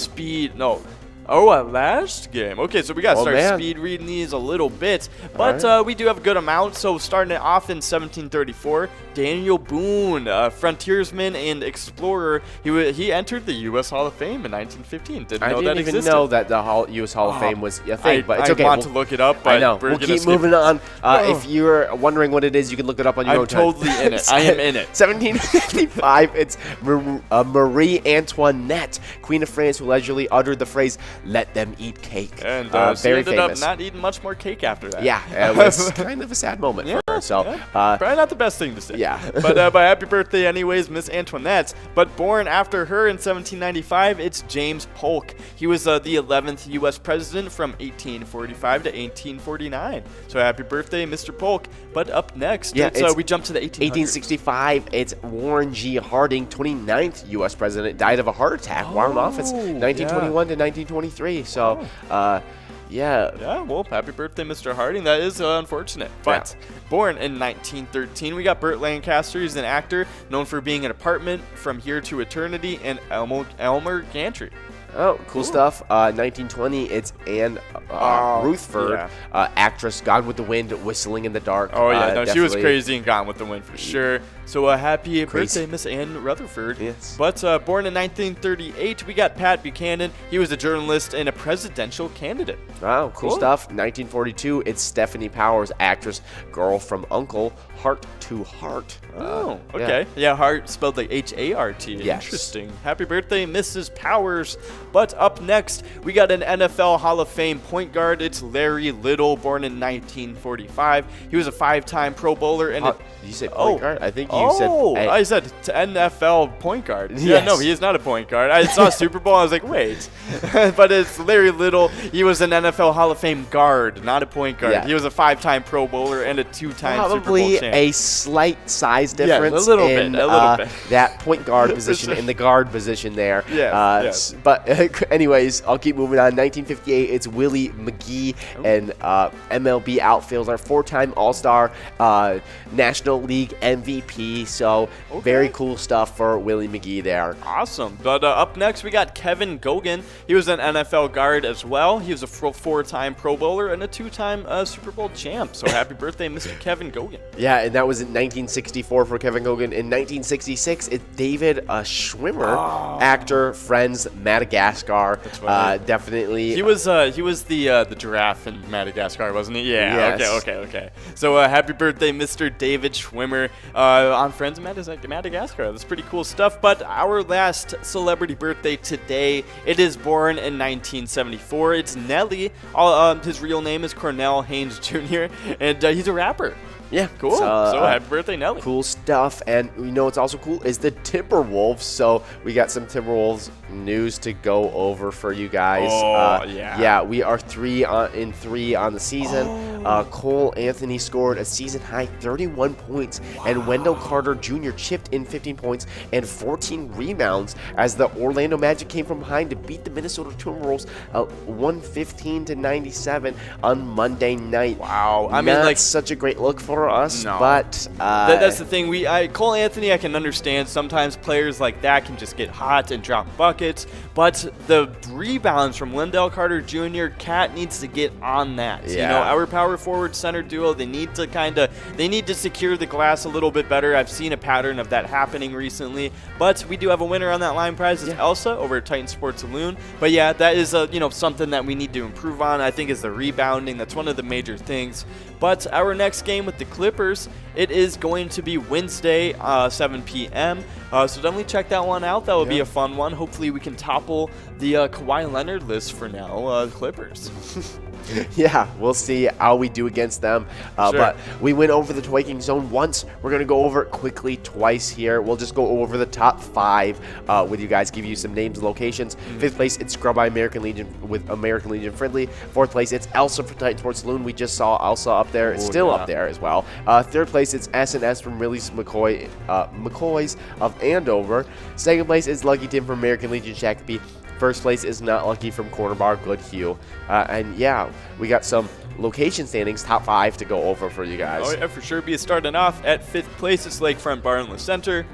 our last game. Okay, so we got to start speed reading these a little bit. But we do have a good amount. So starting it off in 1734, Daniel Boone, frontiersman and explorer. He entered the U.S. Hall of Fame in 1915. I didn't even know that the U.S. Hall of Fame was a thing, but it's okay. I want to look it up, but I know. We'll keep moving on. If you're wondering what it is, you can look it up on your own time. I'm totally in it. I am in it. 1755, it's Marie Antoinette, Queen of France, who allegedly uttered the phrase, let them eat cake. And she very ended famous. up not eating much more cake after that. Yeah, it was kind of a sad moment for her. So, probably not the best thing to say. Yeah. But happy birthday anyways, Miss Antoinette. But born after her in 1795, it's James Polk. He was the 11th U.S. president from 1845 to 1849. So happy birthday, Mr. Polk. But up next, we jump to the 1800s. 1865, it's Warren G. Harding, 29th U.S. president, died of a heart attack while in office, 1921 to 1923. So, yeah. Yeah, well, happy birthday, Mr. Harding. That is unfortunate. But born in 1913, we got Burt Lancaster. He's an actor known for being in Apartment, From Here to Eternity, and Elmer Gantry. Oh, cool stuff. 1920, it's Anne Ruthford, actress, Gone with the Wind, Whistling in the Dark. Oh, yeah, no, she was crazy in Gone with the Wind for sure. So happy birthday, Miss Anne Rutherford. Yes. But born in 1938, we got Pat Buchanan. He was a journalist and a presidential candidate. Wow, cool stuff. 1942, it's Stephanie Powers, actress, girl from Uncle, Heart to Heart. Oh, okay. Yeah, Heart spelled like H-A-R-T. Yes. Interesting. Happy birthday, Mrs. Powers. But up next, we got an NFL Hall of Fame point guard. It's Larry Little, born in 1945. He was a 5-time Pro Bowler. And Did you say point guard? I think you said... I said NFL point guard. Yes. Yeah, no, he is not a point guard. I saw Super Bowl. I was like, wait. But it's Larry Little. He was an NFL Hall of Fame guard, not a point guard. Yeah. He was a 5-time Pro Bowler and a 2-time Super Bowl Probably champ. a slight size difference a little in bit. that point guard position and the guard position there. Yes. But anyways, I'll keep moving on. 1958, it's Willie McGee, an MLB outfielder, 4-time All-Star, National League MVP. So very cool stuff for Willie McGee there. Awesome. But up next, we got Kevin Gogan. He was an NFL guard as well. He was a 4-time Pro Bowler and a 2-time Super Bowl champ. So happy birthday, Mr. Kevin Gogan. Yeah, and that was in 1964 for Kevin Gogan. In 1966, it's David Schwimmer, actor, Friends, Madagascar. That's right. Definitely. He was the giraffe in Madagascar, wasn't he? Yeah. Yes. Okay. So happy birthday, Mr. David Schwimmer, on Friends of Madagascar. That's pretty cool stuff. But our last celebrity birthday today, it is born in 1974. It's Nelly. His real name is Cornell Haynes Jr., and he's a rapper. Yeah, cool. So happy birthday, Nelly. Cool stuff. And you know what's also cool is the Timberwolves. So we got some Timberwolves news to go over for you guys. Yeah, we are 3 in 3 on the season. Cole Anthony scored a season high 31 points, and Wendell Carter Jr. chipped in 15 points and 14 rebounds as the Orlando Magic came from behind to beat the Minnesota Timberwolves 115-97 on Monday night. Wow, I mean, like, such a great look for us, but that's the thing. Cole Anthony, I can understand. Sometimes players like that can just get hot and drop buckets, but the rebounds from Wendell Carter Jr. Cat needs to get on that. Yeah. You know, our power forward center duo, they need to secure the glass a little bit better. I've seen a pattern of that happening recently, but we do have a winner on that line prize. It's Elsa over at Titan Sports Saloon. But yeah, that is something that we need to improve on. I think is the rebounding. That's one of the major things. But our next game with the Clippers, it is going to be Wednesday, 7 p.m. So definitely check that one out. That will be a fun one. Hopefully we can topple the Kawhi Leonard list for now, Clippers. Yeah, we'll see how we do against them. But we went over the Twaking Zone once. We're going to go over it quickly twice here. We'll just go over the top 5 with you guys, give you some names and locations. 5th place, it's Scrub by American Legion with American Legion Friendly. 4th place, it's Elsa from Titan Sports Saloon. We just saw Elsa up there. It's still up there as well. 3rd place, it's S&S from Release McCoy's of Andover. 2nd place is Lucky Tim from American Legion Shakopee. 1st place is Not Lucky from Corner Bar Good Hugh. And yeah, we got some location standings, top 5 to go over for you guys. Oh yeah, for sure. Be starting off at 5th place, it's Lakefront Bar in the Center.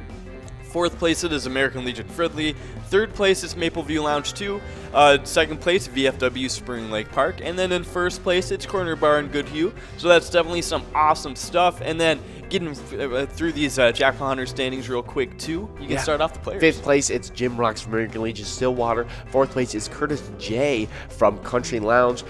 4th place, it is American Legion Fridley. 3rd place is Maple View Lounge 2. 2nd place, VFW Spring Lake Park. And then in 1st place, it's Corner Bar in Goodhue. So that's definitely some awesome stuff. And then getting through these Jackpot Hunter standings real quick, too. You can start off the players. 5th place, it's Jim Rocks from American Legion Stillwater. 4th place is Curtis J. from Country Lounge.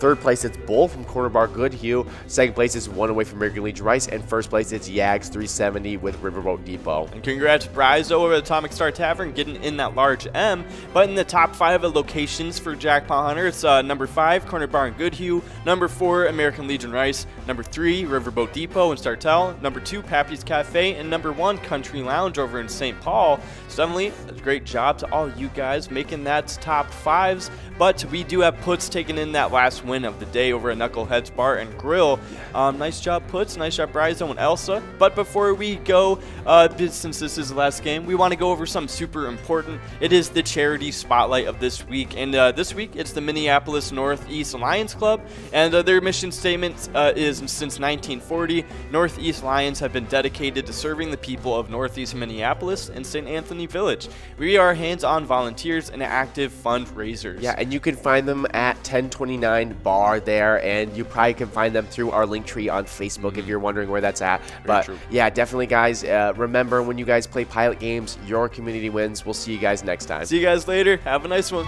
Third place, it's Bull from Corner Bar Goodhue. Second place is one away from American Legion Rice. And first place, it's Yags 370 with Riverboat Depot. And congrats, Bryzo over at Atomic Star Tavern, getting in that large M. But in the top 5 of locations for Jackpot Hunter, it's number 5, Corner Bar in Goodhue. Number 4, American Legion Rice. Number 3, Riverboat Depot in Startell. Number 2, Pappy's Cafe. And number 1, Country Lounge over in St. Paul. So definitely a great job to all you guys making that top 5s. But we do have Puts taking in that last win of the day over at Knuckleheads Bar and Grill. Nice job, Puts. Nice job, Bryzo and Elsa. But before we go, since this is the last game, we want to go over something super important. It is the charity spotlight of this week. And this week, it's the Minneapolis Northeast Lions Club. And their mission statement is, since 1940, Northeast Lions have been dedicated to serving the people of Northeast Minneapolis and St. Anthony Village. We are hands-on volunteers and active fundraisers. Yeah, and you can find them at 1029 Bar there, and you probably can find them through our link tree on Facebook if you're wondering where that's at. But yeah, definitely, guys, remember, when you guys play pilot games, your community wins. We'll see you guys next time. See you guys later. Have a nice one.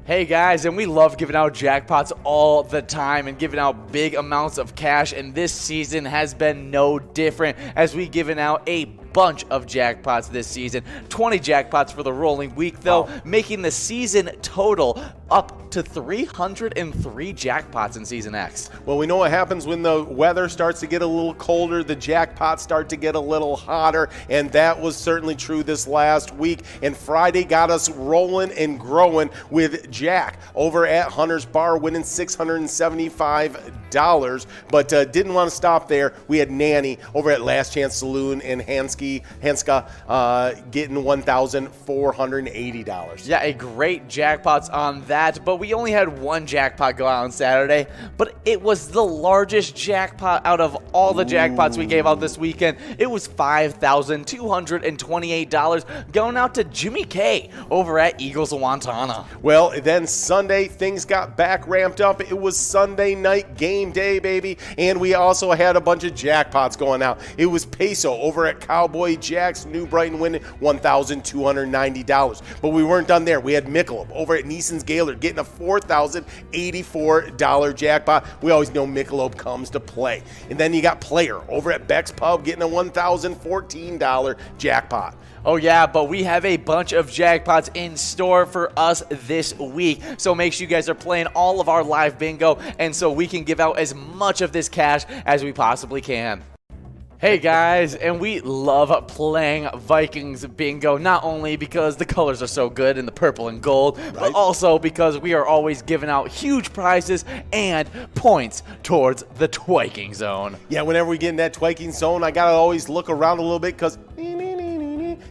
Hey guys, and we love giving out jackpots all the time and giving out big amounts of cash, and this season has been no different as we've given out a bunch of jackpots this season. 20 jackpots for the rolling week though, making the season total up to 303 jackpots in Season X. Well, we know what happens when the weather starts to get a little colder, the jackpots start to get a little hotter, and that was certainly true this last week. And Friday got us rolling and growing with Jack over at Hunter's Bar, winning $675, but didn't want to stop there. We had Nanny over at Last Chance Saloon and Hanska getting $1,480. Yeah, a great jackpots on that, but we only had one jackpot go out on Saturday, but it was the largest jackpot out of all the jackpots we gave out this weekend. It was $5,228 going out to Jimmy K over at Eagles of Wantana. Well, then Sunday, things got back ramped up. It was Sunday night game day, baby, and we also had a bunch of jackpots going out. It was Peso over at Cowboy Jack's, New Brighton, winning $1,290. But we weren't done there. We had Michelob over at Neeson's Gaylord getting a $4,084 jackpot. We always know Michelob comes to play. And then you got Player over at Beck's Pub getting a $1,014 jackpot. Oh yeah, but we have a bunch of jackpots in store for us this week. So make sure you guys are playing all of our live bingo, and so we can give out as much of this cash as we possibly can. Hey guys, and we love playing Vikings Bingo, not only because the colors are so good in the purple and gold, but also because we are always giving out huge prizes and points towards the twiking zone. Yeah, whenever we get in that twiking zone, I gotta always look around a little bit because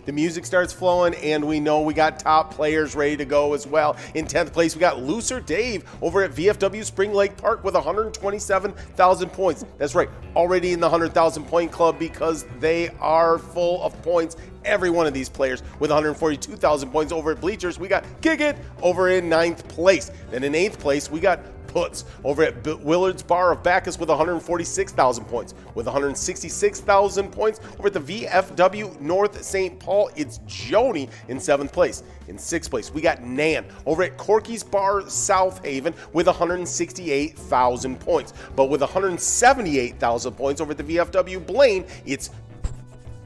the music starts flowing, and we know we got top players ready to go as well. In 10th place, we got Looser Dave over at VFW Spring Lake Park with 127,000 points. That's right, already in the 100,000 point club because they are full of points. Every one of these players with 142,000 points over at Bleachers. We got Kick It over in 9th place. Then in 8th place, we got Puts over at Willard's Bar of Bacchus with 146,000 points. With 166,000 points over at the VFW North St. Paul, it's Joni in 7th place. In 6th place, we got Nan over at Corky's Bar South Haven with 168,000 points. But with 178,000 points over at the VFW Blaine, it's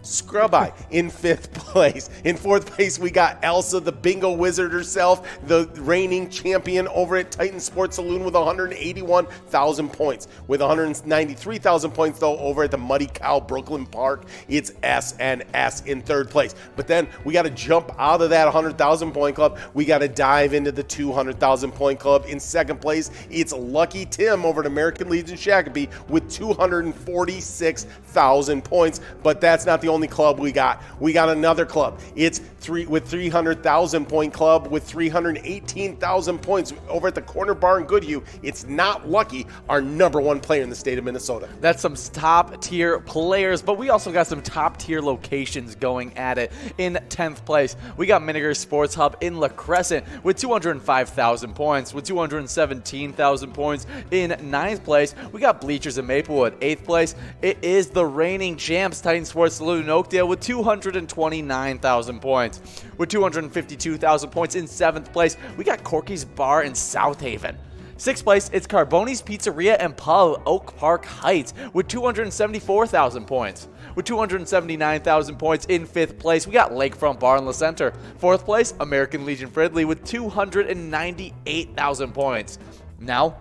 Scrub Eye in 5th place. In 4th place, we got Elsa, the bingo wizard herself, the reigning champion over at Titan Sports Saloon with 181,000 points. With 193,000 points, though, over at the Muddy Cow Brooklyn Park, it's SNS in 3rd place. But then we got to jump out of that 100,000 point club. We got to dive into the 200,000 point club. In 2nd place, it's Lucky Tim over at American Legion Shakopee with 246,000 points. But that's not the only club we got. We got another club. It's with 300,000 point club with 318,000 points over at the Corner Bar in Goodhue. It's Not Lucky, our #1 player in the state of Minnesota. That's some top tier players, but we also got some top tier locations going at it. In 10th place, we got Miniger Sports Hub in La Crescent with 205,000 points. With 217,000 points in 9th place, we got Bleachers in Maplewood. 8th place, it is the reigning champs, Titan Sports Saloon in Oakdale with 229,000 points. With 252,000 points in 7th place, we got Corky's Bar in South Haven. 6th place, it's Carboni's Pizzeria and Pub, Oak Park Heights, with 274,000 points. With 279,000 points in 5th place, we got Lakefront Bar in La Center. 4th place, American Legion Fridley with 298,000 points. Now,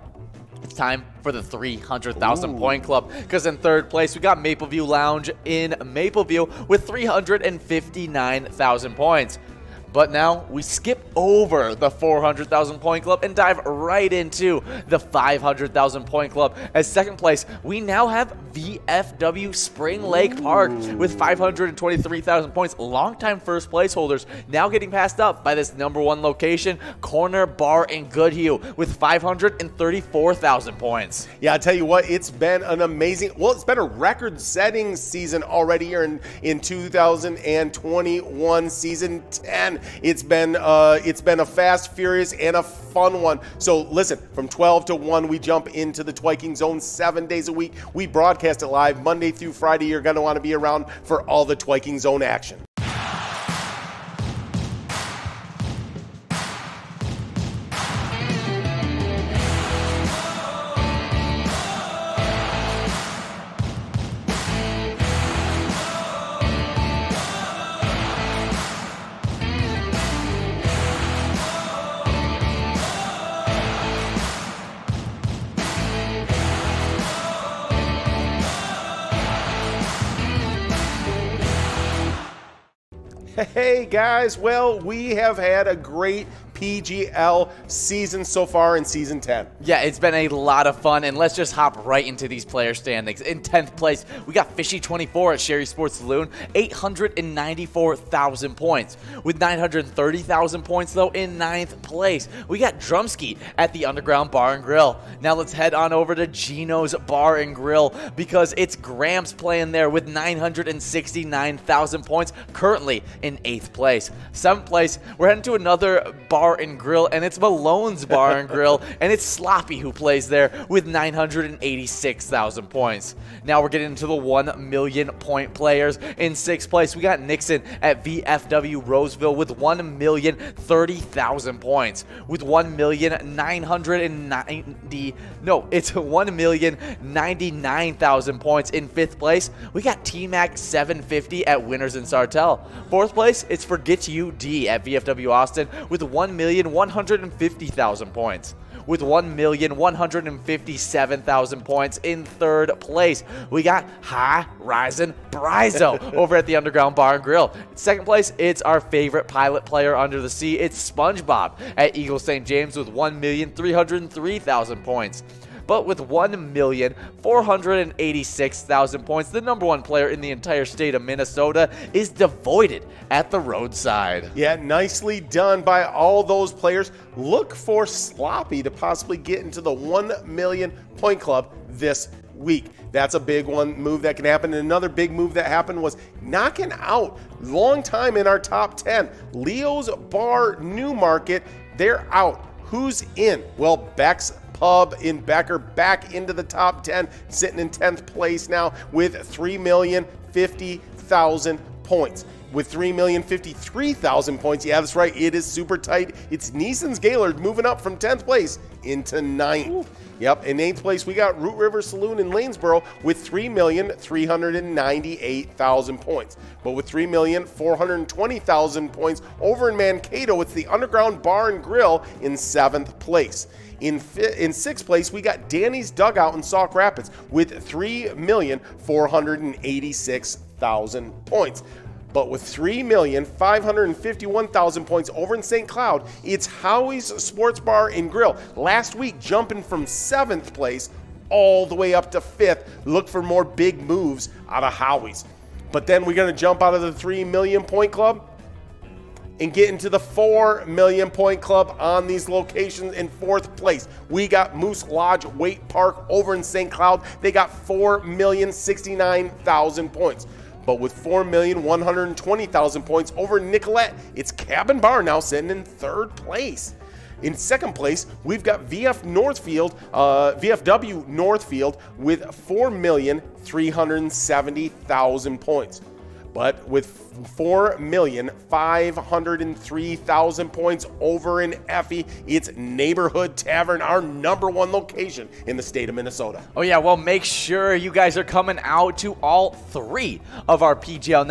it's time for the 300,000 point club, because in 3rd place, we got Mapleview Lounge in Mapleview with 359,000 points. But now we skip over the 400,000 point club and dive right into the 500,000 point club. As 2nd place, we now have VFW Spring Lake Park with 523,000 points. Longtime 1st place holders now getting passed up by this #1 location, Corner Bar in Goodhue, with 534,000 points. Yeah, I tell you what, it's been an amazing, it's been a record-setting season already here in 2021 season 10. It's been a fast, furious, and a fun one. So listen, from 12 to 1, we jump into the Twiking Zone 7 days a week. We broadcast it live Monday through Friday. You're going to want to be around for all the Twiking Zone action. Hey guys, well, we have had a great PGL season so far in season 10. Yeah, it's been a lot of fun, and let's just hop right into these player standings. In 10th place, we got Fishy24 at Sherry Sports Saloon, 894,000 points. With 930,000 points, though, in 9th place, we got Drumsky at the Underground Bar and Grill. Now let's head on over to Gino's Bar and Grill, because it's Gramps playing there with 969,000 points, currently in 8th place. 7th place, we're heading to another bar and grill, and it's Malone's Bar and Grill, and it's Sloppy who plays there with 986,000 points. Now we're getting into the 1 million point players. In 6th place, we got Nixon at VFW Roseville with 1,030,000 points. With 1,099,000 points. In 5th place, we got T-Mac 750 at Winners in Sartell. 4th place, it's Forget You D at VFW Austin with 1,150,000 points. With 1,157,000 points. In 3rd place, we got Horizon Brizo over at the Underground Bar and Grill. In 2nd place, it's our favorite pilot player under the sea. It's SpongeBob at Eagle St. James with 1,303,000 points. But with 1,486,000 points, the #1 player in the entire state of Minnesota is Devoided at the roadside. Yeah, nicely done by all those players. Look for Sloppy to possibly get into the 1 million point club this week. That's a big one move that can happen. And another big move that happened was knocking out long time in our top 10. Leo's Bar Newmarket, they're out. Who's in? Well, Beck's Pub in Becker back into the top 10, sitting in 10th place now with 3,050,000 points. With 3,053,000 points, yeah, that's right, it is super tight. It's Neeson's Gaylord moving up from 10th place into 9th. Ooh. Yep, in 8th place, we got Root River Saloon in Lanesboro with 3,398,000 points. But with 3,420,000 points over in Mankato, it's the Underground Bar and Grill in 7th place. In 6th place, we got Danny's Dugout in Sauk Rapids with 3,486,000 points. But with 3,551,000 points over in St. Cloud, it's Howie's Sports Bar and Grill. Last week, jumping from 7th place all the way up to 5th. Look for more big moves out of Howie's. But then we're going to jump out of the 3 million point club and get into the 4 million point club on these locations. In 4th place, we got Moose Lodge Wait Park over in St. Cloud. They got 4,069,000 points. But with 4,120,000 points over in Nicollet, it's Cabin Bar now sitting in 3rd place. In 2nd place, we've got VFW Northfield with 4,370,000 points. But with 4,503,000 points over in Effie, it's Neighborhood Tavern, our #1 location in the state of Minnesota. Oh yeah, well, make sure you guys are coming out to all 3 of our PGL nights.